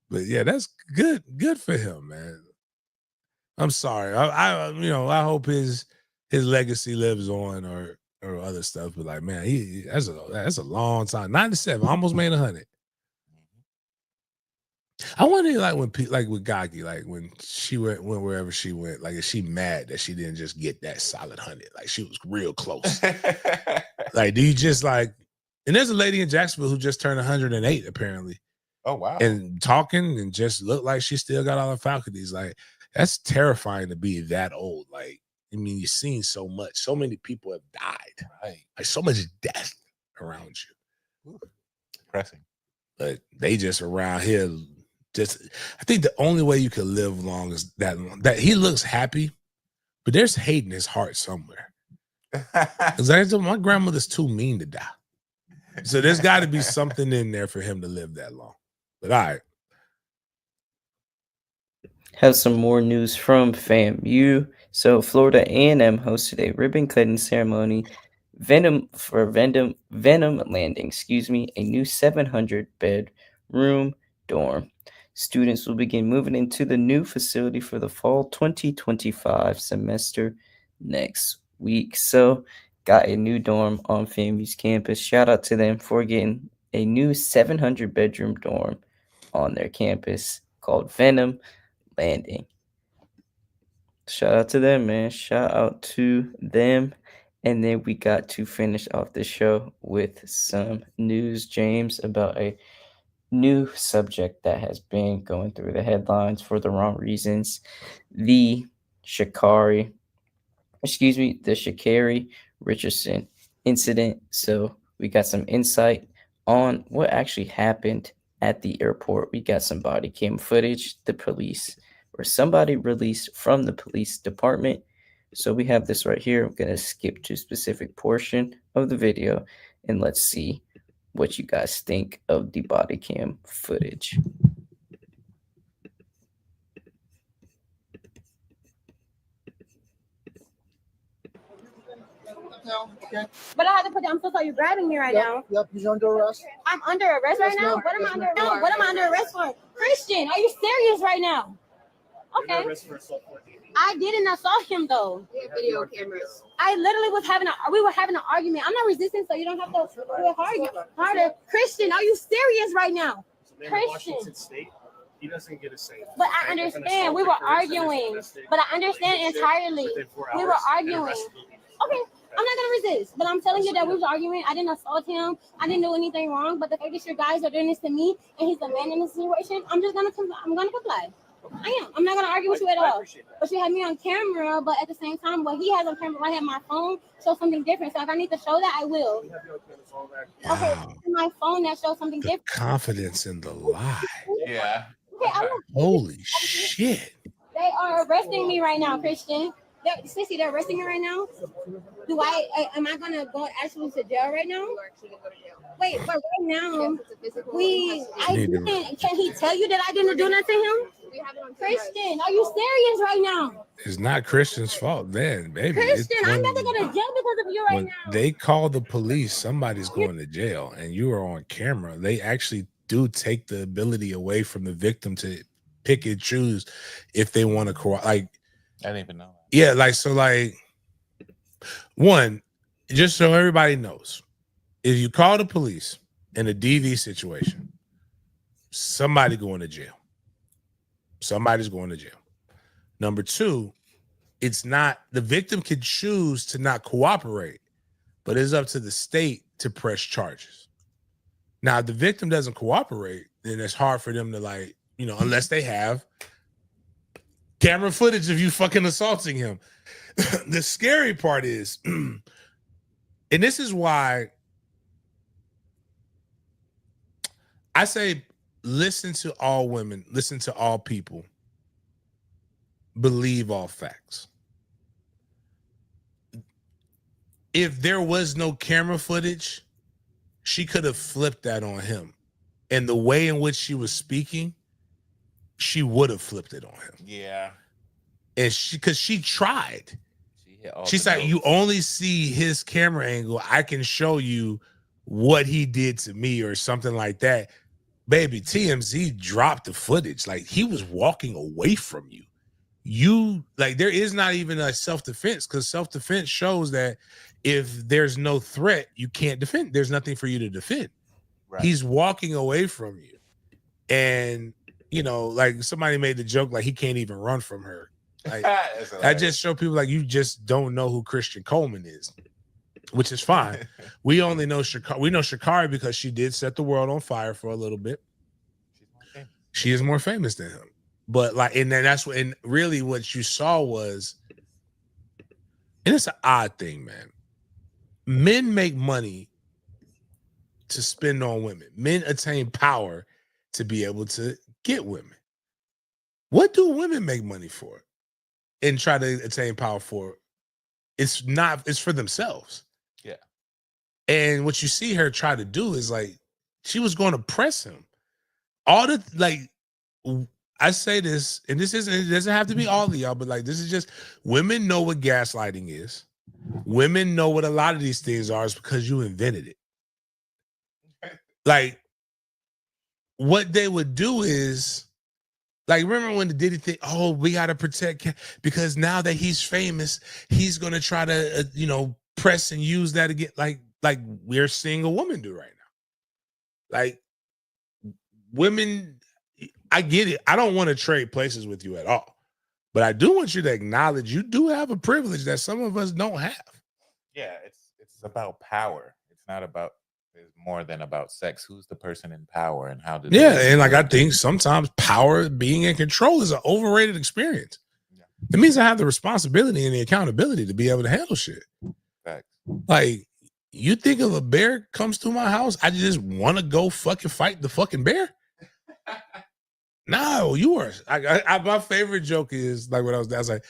But yeah, that's good for him, man. I'm sorry. I hope his legacy lives on or other stuff. But like, man, that's a long time. 97, almost made 100. I wonder, like when like with Gagi, like when she went wherever she went, like is she mad that she didn't just get that solid 100? Like she was real close. Like, do you just like? And there's a lady in Jacksonville who just turned 108 apparently. Oh wow! And talking and just looked like she still got all her faculties. Like that's terrifying to be that old. Like I mean, you've seen so much. So many people have died. Right. Like so much death around you. Depressing. But they just around here. I think the only way you could live long is that he looks happy, but there's hate in his heart somewhere. Because my grandmother's too mean to die. So there's got to be something in there for him to live that long. But all right. Have some more news from FAMU. So Florida A&M hosted a ribbon cutting ceremony Venom Landing, a new 700 bedroom dorm. Students will begin moving into the new facility for the fall 2025 semester next week. So got a new dorm on FAMU's campus. Shout out to them for getting a new 700 bedroom dorm on their campus called Venom Landing. Shout out to them, man. Shout out to them. And then we got to finish off the show with some news, James, about a new subject that has been going through the headlines for the wrong reasons. The Sha'Carri Richardson incident. So we got some insight on what actually happened at the airport. We got some body cam footage, the police, or somebody released from the police department. So we have this right here. I'm going to skip to a specific portion of the video and let's see what you guys think of the body cam footage. No, okay. But I have to put down. I'm so sorry. You're grabbing me right now. Yep, he's under arrest. I'm under arrest right now. What am I under? No, what am I under arrest for? Christian, are you serious right now? Okay. I didn't assault him though. Video cameras. I literally we were having an argument. I'm not resisting, so you don't have to do it harder. Christian, are you serious right now? Christian. He doesn't get a say. But I understand. We were arguing. But I understand entirely. We were arguing. Okay. I'm not gonna resist, but I'm telling you that we was arguing. I didn't assault him. I didn't do anything wrong. But the fact that you guys are doing this to me and he's the man in this situation, I'm gonna comply. I am. I'm not gonna argue with you at all. But you have me on camera, but at the same time, what he has on camera, I have my phone, shows something different. So if I need to show that, I will. Okay, my phone that shows something different. Confidence in the lie. Yeah. Okay, holy shit. They are arresting me right now, Christian. Sissy, they're arresting me right now. Am I gonna go actually to jail right now? Wait, but right now, can he tell you that I didn't do nothing to him? Christian, are you serious right now? It's not Christian's fault then, baby. Christian, I'm about to go to jail because of you right now. They call the police, somebody's going to jail, and you are on camera. They actually do take the ability away from the victim to pick and choose if they want to like. I didn't even know that. Yeah, one, just so everybody knows, if you call the police in a DV situation, somebody going to jail. Somebody's going to jail. Number two, it's not, the victim can choose to not cooperate, but it's up to the state to press charges. Now, if the victim doesn't cooperate, then it's hard for them to unless they have camera footage of you fucking assaulting him. The scary part is, and this is why I say, listen to all women, listen to all people, believe all facts. If there was no camera footage, she could have flipped that on him. And the way in which she was speaking, she would have flipped it on him. Yeah. And because she tried. hit all She's the like, you notes. only see his camera angle. I can show you what he did to me or something like that. Baby, TMZ dropped the footage. Like, he was walking away from you. You, like, there is not even a self-defense, because self-defense shows that if there's no threat, you can't defend. There's nothing for you to defend. Right. He's walking away from you. And, you know, like, somebody made the joke, like, he can't even run from her. Like, I just show people, like, you just don't know who Christian Coleman is, which is fine. We only know Shakari. We know Shakari because she did set the world on fire for a little bit. She is more famous than him. But, like, and then that's what, and really what you saw was, and it's an odd thing, man. Men make money to spend on women. Men attain power to be able to get women. What do women make money for and try to attain power for? It's not, it's for themselves. Yeah. And what you see her try to do is, like, she was going to press him. All the, like, I say this, and this isn't, it doesn't have to be all of y'all, but, like, this is just, women know what gaslighting is. Women know what a lot of these things are, is because you invented it. Like, what they would do is, like, remember when the Diddy thing, oh, we got to protect, because now that he's famous, he's going to try to, you know, press and use that again. Like we're seeing a woman do right now. Like, women, I get it. I don't want to trade places with you at all. But I do want you to acknowledge you do have a privilege that some of us don't have. Yeah, it's about power. It's not about, it's more than about sex. Who's the person in power and how did And like, I think sometimes power, being in control, is an overrated experience. Yeah. It means I have the responsibility and the accountability to be able to handle shit. Facts. Like, you think if a bear comes to my house, I just want to go fucking fight the fucking bear? No, you are. My favorite joke is, like, when I was like,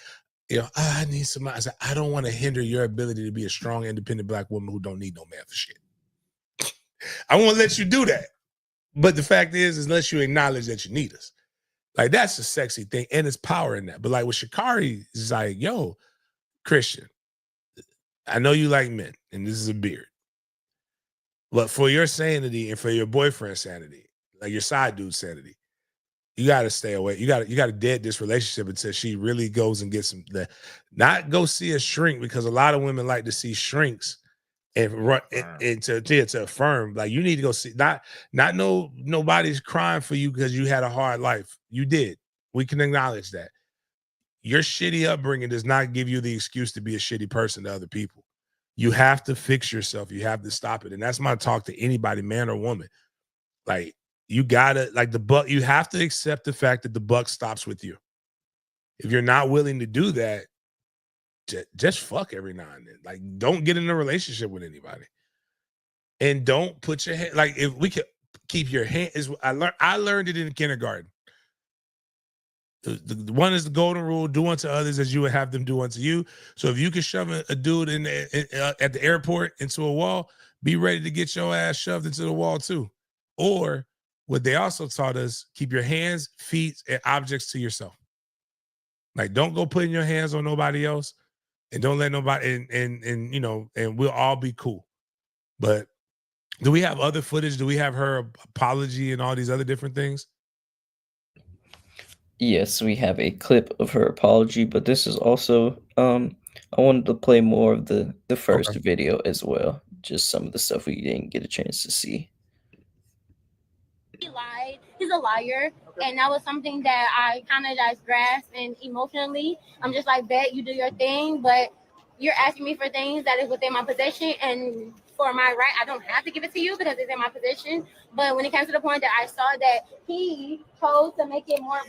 you know, I need somebody. I said, I don't want to hinder your ability to be a strong, independent black woman who don't need no man for shit. I won't let you do that. But the fact is, unless you acknowledge that you need us, like, that's a sexy thing, and it's power in that. But, like, with Shakari, it's like, yo, Christian, I know you like men, and this is a beard, but for your sanity and for your boyfriend's sanity, like your side dude's sanity, you got to stay away. You got to dead this relationship until she really goes and gets some. Not go see a shrink, because a lot of women like to see shrinks and run and to affirm. Like, you need to go see. Nobody's crying for you because you had a hard life. You did. We can acknowledge that. Your shitty upbringing does not give you the excuse to be a shitty person to other people. You have to fix yourself. You have to stop it. And that's my talk to anybody, man or woman. Like, you gotta, like, the buck, you have to accept the fact that the buck stops with you. If you're not willing to do that, just fuck every now and then. Like, don't get in a relationship with anybody. And don't put your hand, like, if we could keep your hand, I learned it in kindergarten. The one is the golden rule: do unto others as you would have them do unto you. So if you can shove a dude at the airport into a wall, be ready to get your ass shoved into the wall too. Or what they also taught us: keep your hands, feet, and objects to yourself. Like, don't go putting your hands on nobody else, and don't let nobody, and you know, and we'll all be cool. But do we have other footage? Do we have her apology and all these other different things? Yes, we have a clip of her apology, but this is also I wanted to play more of the first video as well. Just some of the stuff we didn't get a chance to see. He lied. He's a liar. And that was something that I kind of just grasped, and emotionally, I'm just like, bet you do your thing, but you're asking me for things that is within my possession, and for my right, I don't have to give it to you because it's in my possession. But when it comes to the point that I saw that he chose to make it more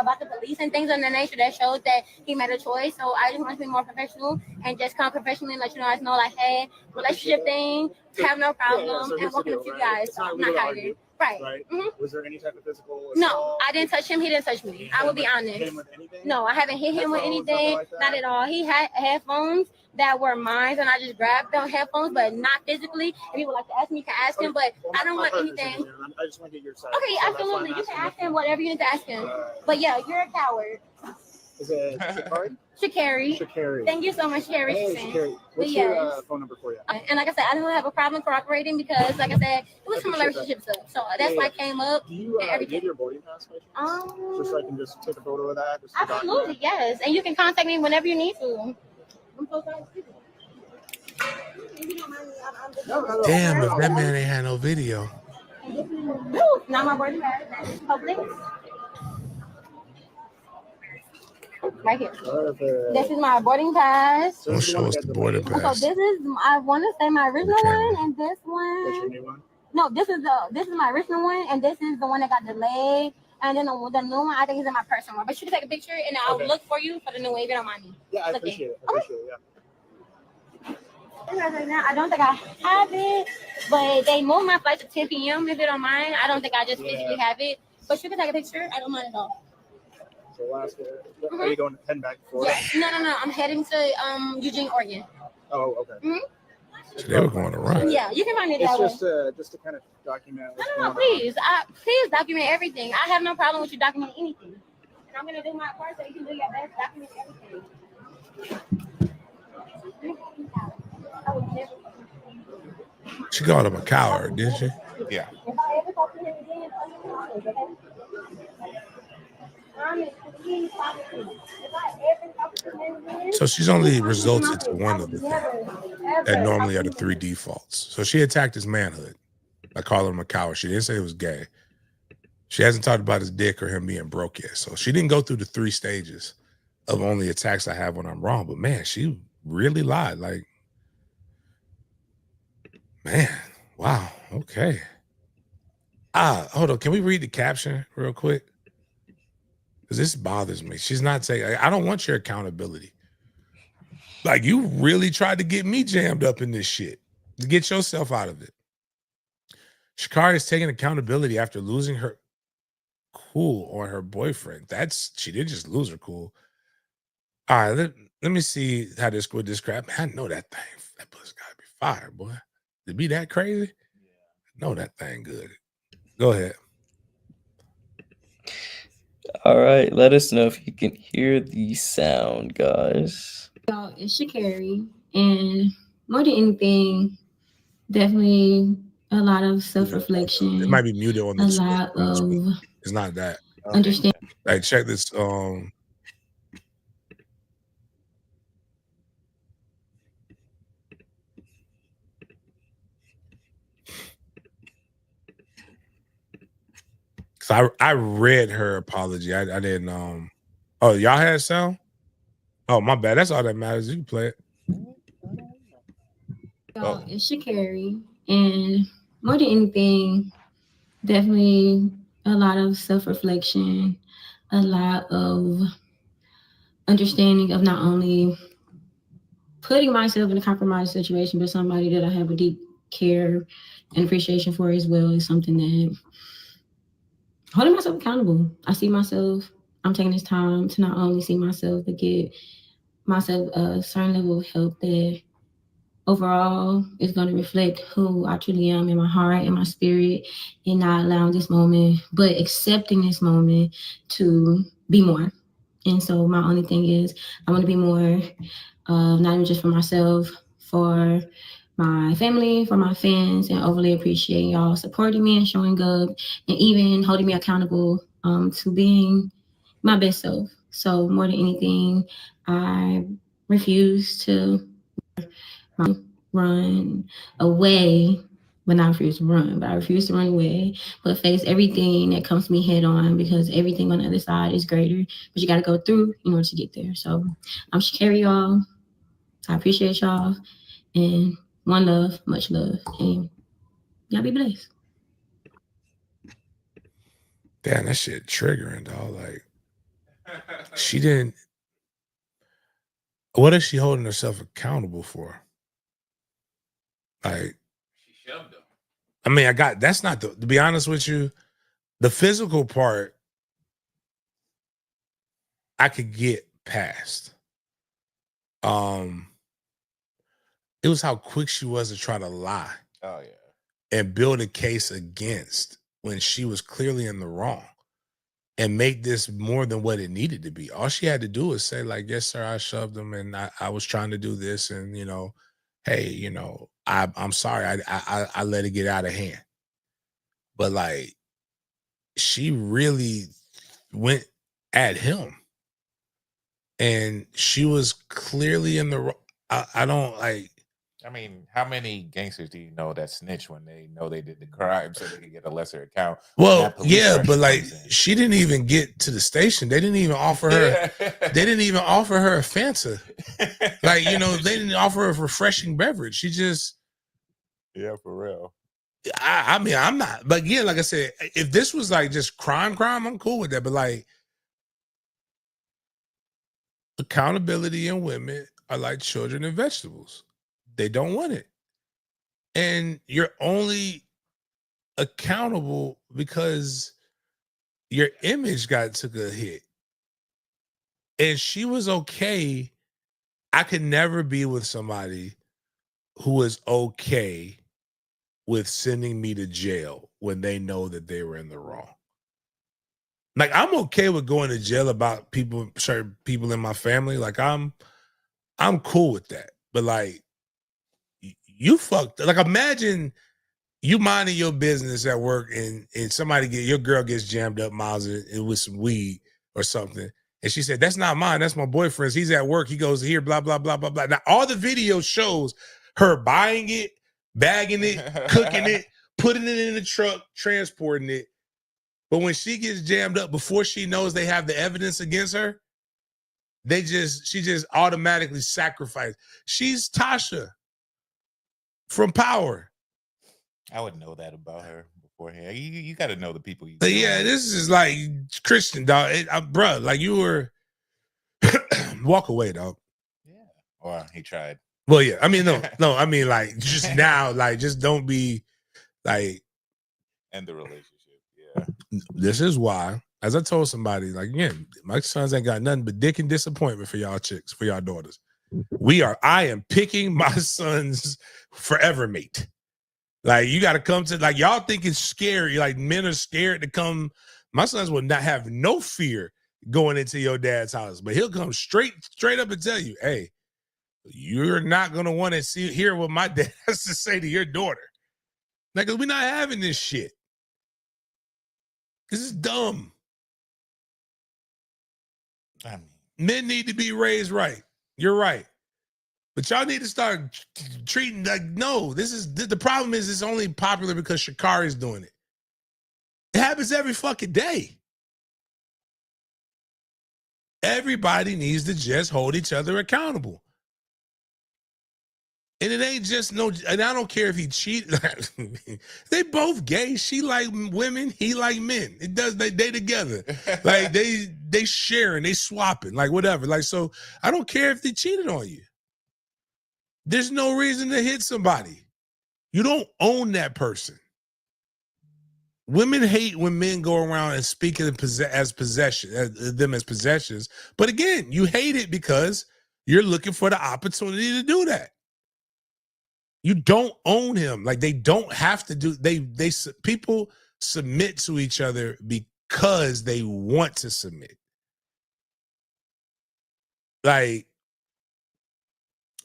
about the police and things of that nature, that shows that he made a choice. So I just want to be more professional and just come professionally and let you know, like, hey, relationship thing, have no problem, so and working with you guys. So I'm not hiding. Right. Was there any type of physical assault? No, I didn't touch him. He didn't touch me. I will be honest. Hit him with anything? No, I haven't hit him with anything. Like not at all. He had headphones that were mine, and I just grabbed the headphones, but not physically. If you would like to ask me, you can ask him, but I don't want anything. I just want to get your side. Okay, absolutely. You can ask him whatever you need to ask him. But yeah, you're a coward. Is it Shikari? Shakari. Shikari. Thank you so much, Shakari. Hey, Shikari. What's Yes. your phone number for you? And like I said, I didn't have a problem cooperating because, like I said, it was from a relationship stuff. So that's why I came up. Do you and get everything. your boarding pass? Just so I can just take a photo of that. Just to Absolutely, document. yes. And you can contact me whenever you need to. I'm so sorry. Damn, if that man ain't had no video. Not my boarding pass. Public. Right here. This is my boarding pass. Don't show us the boarding So pass. this is, I want to say my original camera. one, and this one. What's your new one? No, this is my original one, and this is the one that got delayed. And then the new one, I think is in my personal one. But you can take a picture, and I'll look for you for the new one if you don't mind me. Yeah, I appreciate it. I appreciate it. Right now, I don't think I have it, but they moved my flight to 10 p.m. If you don't mind, I don't think I just physically have it. But you can take a picture. I don't mind at all. So last, are you heading back to Florida? Yes. No. I'm heading to Eugene, Oregon. Oh, okay. So they were going to run. Yeah, you can find it It's that way. just to kind of document what's No, going please. Please document everything. I have no problem with you documenting anything. And I'm gonna do my part so you can do your best, document everything. I would never. She called him a coward, didn't she? Yeah. If I ever talk to him again, So she's only resulted to one of the things that normally are the three defaults. So she attacked his manhood by calling him a coward. She didn't say it was gay. She hasn't talked about his dick or him being broke yet. So she didn't go through the 3 stages of only attacks I have when I'm wrong. But man, she really lied. Like, man, wow. Okay. Hold on. Can we read the caption real quick? Because this bothers me. She's not saying, I don't want your accountability. Like, you really tried to get me jammed up in this shit. Get yourself out of it. Shikari is taking accountability after losing her cool on her boyfriend. She didn't just lose her cool. All right, let me see how this with this crap. Man, I know that thing. That pussy gotta be fire, boy. To be that crazy? I know that thing good. Go ahead. All right, let us know if you can hear the sound, guys. So it's Shakari, and more than anything, definitely a lot of self-reflection. It might be muted on the lot of it's not that. understand. Like, check this. So I read her apology. I didn't oh, y'all had sound? Oh, my bad. That's all that matters. You can play it. So it's Shakari, and more than anything, definitely a lot of self-reflection, a lot of understanding of not only putting myself in a compromised situation, but somebody that I have a deep care and appreciation for as well is something that holding myself accountable. I see myself, I'm taking this time to not only see myself, but get myself a certain level of help that overall is going to reflect who I truly am in my heart and my spirit, and not allowing this moment, but accepting this moment to be more. And so my only thing is I want to be more, not even just for myself, for my family, for my fans, and overly appreciate y'all supporting me and showing up and even holding me accountable to being my best self. So more than anything, I refuse to run away. But not refuse to run, but I refuse to run away, but face everything that comes to me head on, because everything on the other side is greater, but you got to go through in order to get there. So I'm Shakari, y'all. I appreciate y'all, and one love, much love, and y'all be blessed. Damn, that shit triggering, dog. Like, she didn't. What is she holding herself accountable for? Like, She shoved him. I mean, that's not to be honest with you, the physical part I could get past. It was how quick she was to try to lie. Oh yeah. And build a case against when she was clearly in the wrong. and make this more than what it needed to be. All she had to do was say, like, yes, sir, I shoved him and I was trying to do this. And, hey, I'm sorry. I let it get out of hand. But like, she really went at him. And she was clearly in the wrong. I don't like. I mean, how many gangsters do you know that snitch when they know they did the crime so they can get a lesser account? Well, yeah, but like she didn't even get to the station. They didn't even offer her. They didn't even offer her a Fanta. Like, they didn't offer her a refreshing beverage. She just. Yeah, for real. I mean, I'm not. But yeah, like I said, if this was like just crime, I'm cool with that. But like, accountability in women are like children and vegetables. They don't want it. And you're only accountable because your image took a hit. And she was okay. I could never be with somebody who is okay with sending me to jail when they know that they were in the wrong. Like, I'm okay with going to jail about certain people in my family. Like, I'm cool with that. But like, you fucked. Like, imagine you minding your business at work and your girl gets jammed up, Miles, with some weed or something. And she said, that's not mine. That's my boyfriend's. He's at work. He goes here, blah, blah, blah, blah, blah. Now, all the video shows her buying it, bagging it, cooking it, putting it in the truck, transporting it. But when she gets jammed up, before she knows they have the evidence against her, she just automatically sacrificed. She's Tasha from Power. I would know that about her beforehand. You got to know the people you. Yeah, this is like Christian, dog. Bruh, like you were walk away, dog. Yeah. Or he tried. Well, yeah. I mean, no. I mean, like just now, like just don't be like. End the relationship. Yeah. This is why, as I told somebody, like, again, my sons ain't got nothing but dick and disappointment for y'all chicks, for y'all daughters. I am picking my son's forever mate. Like, you got to come to, like, y'all think it's scary. Like, men are scared to come. My sons will not have no fear going into your dad's house, but he'll come straight up and tell you, hey, you're not going to want to hear what my dad has to say to your daughter. Like, we're not having this shit. This is dumb. I mean, men need to be raised right. You're right. But y'all need to start treating like, no, the problem is it's only popular because Sha'Kari's doing it. It happens every fucking day. Everybody needs to just hold each other accountable. And it ain't just and I don't care if he cheated. They both gay. She like women, he like men. It does, they together. Like they sharing, they swapping, like whatever. Like, so I don't care if they cheated on you. There's no reason to hit somebody. You don't own that person. Women hate when men go around and speak of them as possessions. But again, you hate it because you're looking for the opportunity to do that. You don't own him. Like, they don't have to do. People submit to each other because they want to submit. Like,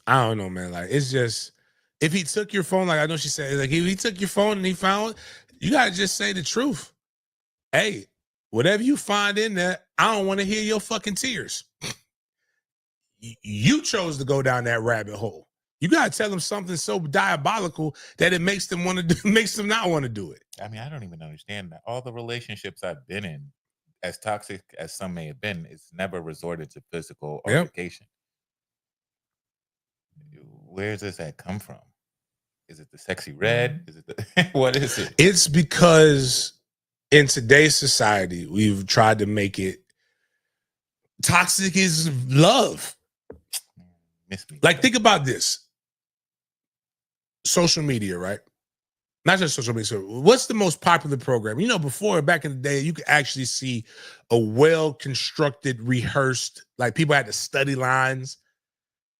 I don't know, man. Like, it's just, if he took your phone, like I know she said, like if he took your phone and he found, you gotta just say the truth. Hey, whatever you find in there, I don't want to hear your fucking tears. You chose to go down that rabbit hole. You gotta tell them something so diabolical that it makes them want to do, makes them not want to do it. I mean, I don't even understand that. All the relationships I've been in, as toxic as some may have been, it's never resorted to physical altercation. Where does that come from? Is it the sexy red? Is it what is it? It's because in today's society, we've tried to make it toxic is love. Like, think about this. Social media, right? Not just social media. So what's the most popular program? Before, back in the day, you could actually see a well-constructed, rehearsed, like people had to study lines,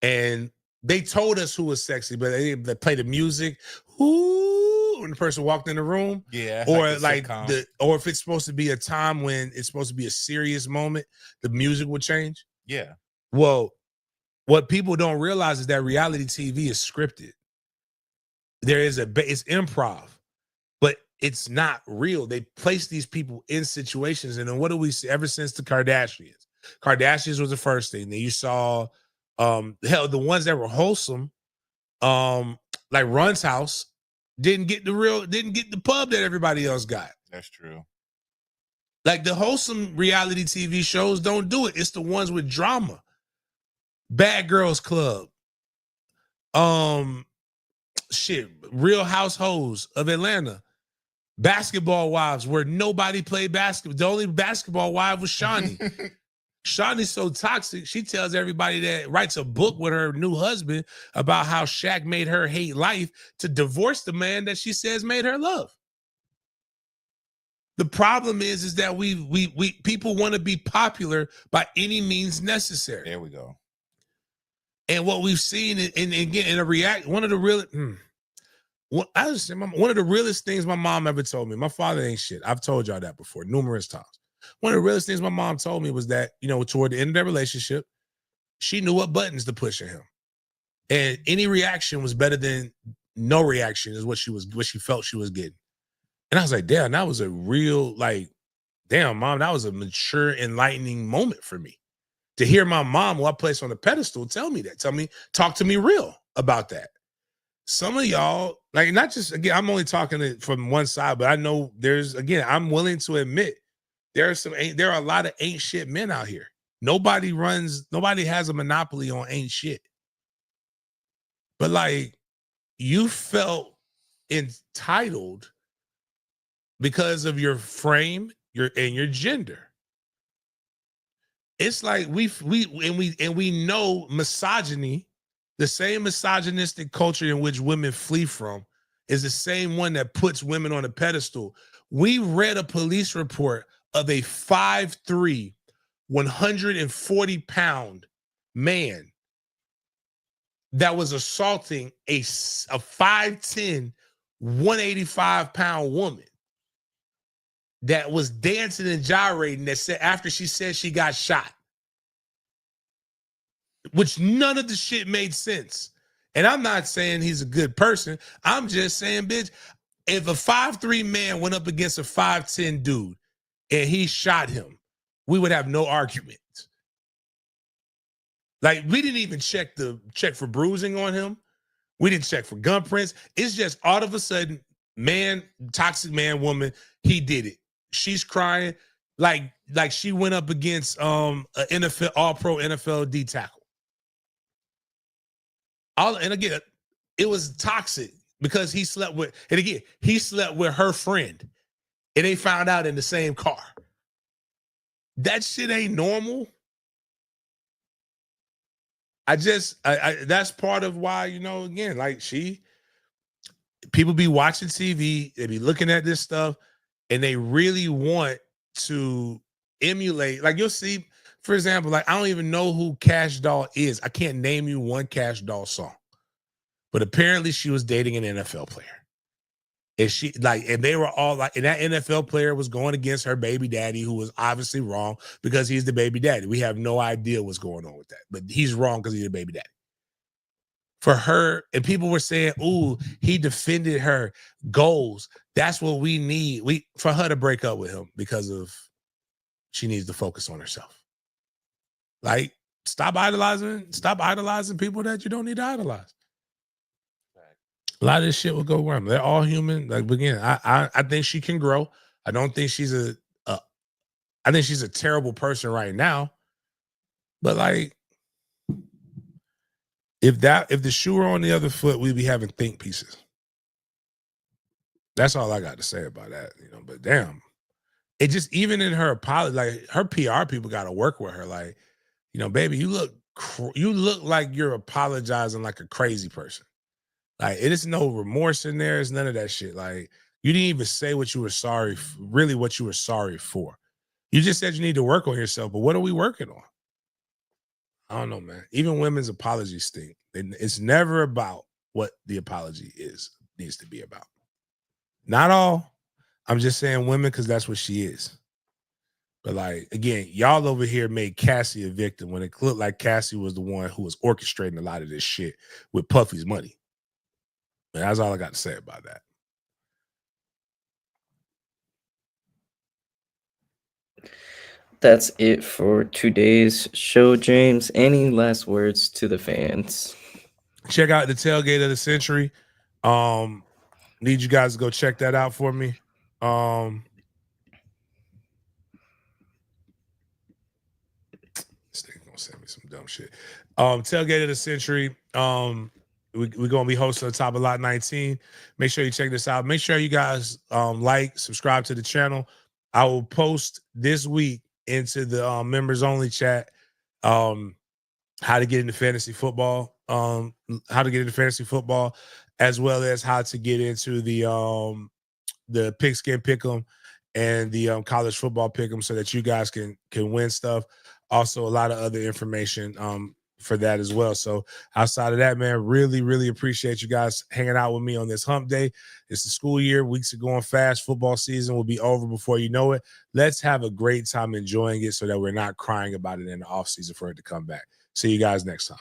and they told us who was sexy, but they play the music. Ooh, when the person walked in the room. Yeah, Or like the sitcom. or if it's supposed to be a time when it's supposed to be a serious moment, the music will change. Yeah. Well, what people don't realize is that reality TV is scripted. There is it's improv, but it's not real. They place these people in situations, and then what do we see ever since the Kardashians? Kardashians was the first thing. Then you saw hell, the ones that were wholesome, like Run's House, didn't get the pub that everybody else got. That's true. Like the wholesome reality TV shows don't do it. It's the ones with drama. Bad Girls Club. Real Households of Atlanta. Basketball Wives, where nobody played basketball. The only basketball wife was Shawnee. Shawnee's so toxic, she tells everybody that writes a book with her new husband about how Shaq made her hate life to divorce the man that she says made her love. The problem is that we people want to be popular by any means necessary. There we go. And what we've seen, and again, in a one of the realest things my mom ever told me. My father ain't shit. I've told y'all that before numerous times. One of the realest things my mom told me was that, toward the end of their relationship, she knew what buttons to push at him, and any reaction was better than no reaction. Is what she felt she was getting. And I was like, damn, that was a real damn, mom, that was a mature, enlightening moment for me to hear my mom, who I placed on the pedestal, tell me that. Talk to me real about that. Some of y'all, not just, again, I'm only talking from one side, but I know I'm willing to admit there are a lot of ain't shit men out here. Nobody has a monopoly on ain't shit. But you felt entitled because of your frame, and your gender. It's like we know misogyny, the same misogynistic culture in which women flee from, is the same one that puts women on a pedestal. We read a police report of a 5'3", 140-pound man that was assaulting a 5'10", 185-pound woman that was dancing and gyrating, that said after she said she got shot, which none of the shit made sense. And I'm not saying he's a good person. I'm just saying, bitch, if a 5'3" man went up against a 5'10" dude and he shot him, we would have no argument. We didn't even check for bruising on him. We didn't check for gun prints. It's just all of a sudden, man, toxic man, woman, he did it. She's crying like she went up against an NFL all-pro NFL D tackle. And again, it was toxic because he slept with her friend, and they found out in the same car. That shit ain't normal. That's part of why, again, people be watching TV, they be looking at this stuff, and they really want to emulate. You'll see, for example, I don't even know who Cash Doll is. I can't name you one Cash Doll song. But apparently she was dating an NFL player. And they were all and that NFL player was going against her baby daddy, who was obviously wrong because he's the baby daddy. We have no idea what's going on with that, but he's wrong because he's the baby daddy. For her, and people were saying, ooh, he defended her goals. That's what we need. For her to break up with him because she needs to focus on herself. Stop idolizing people that you don't need to idolize. A lot of this shit will go wrong. They're all human. Again, I think she can grow. I don't think she's I think she's a terrible person right now. But if the shoe were on the other foot, we'd be having think pieces. That's all I got to say about that. But damn, it just, even in her apology, her PR people got to work with her. Baby, you look like you're apologizing like a crazy person. It is no remorse in there. It's none of that shit. You didn't even say what you were sorry, really what you were sorry for. You just said you need to work on yourself, but what are we working on? I don't know, man. Even women's apologies stink. It's never about what the apology needs to be about. Not all. I'm just saying women because that's what she is. But like again, y'all over here made Cassie a victim when it looked like Cassie was the one who was orchestrating a lot of this shit with Puffy's money. And that's all I got to say about that. That's it for today's show, James. Any last words to the fans? Check out the tailgate of the century. Need you guys to go check that out for me. This nigga gonna send me some dumb shit. Tailgate of the century. We're gonna be hosting on top of Lot 19. Make sure you check this out. Make sure you guys like, subscribe to the channel. I will post this week into the members only chat how to get into fantasy football, as well as how to get into the pigskin pick'em and the college football pick'em, so that you guys can win stuff. Also, a lot of other information for that as well. So outside of that, man, really appreciate you guys hanging out with me on this hump day. It's the school year. Weeks are going fast. Football season will be over before you know it. Let's have a great time enjoying it so that we're not crying about it in the off season for it to come back. See you guys next time.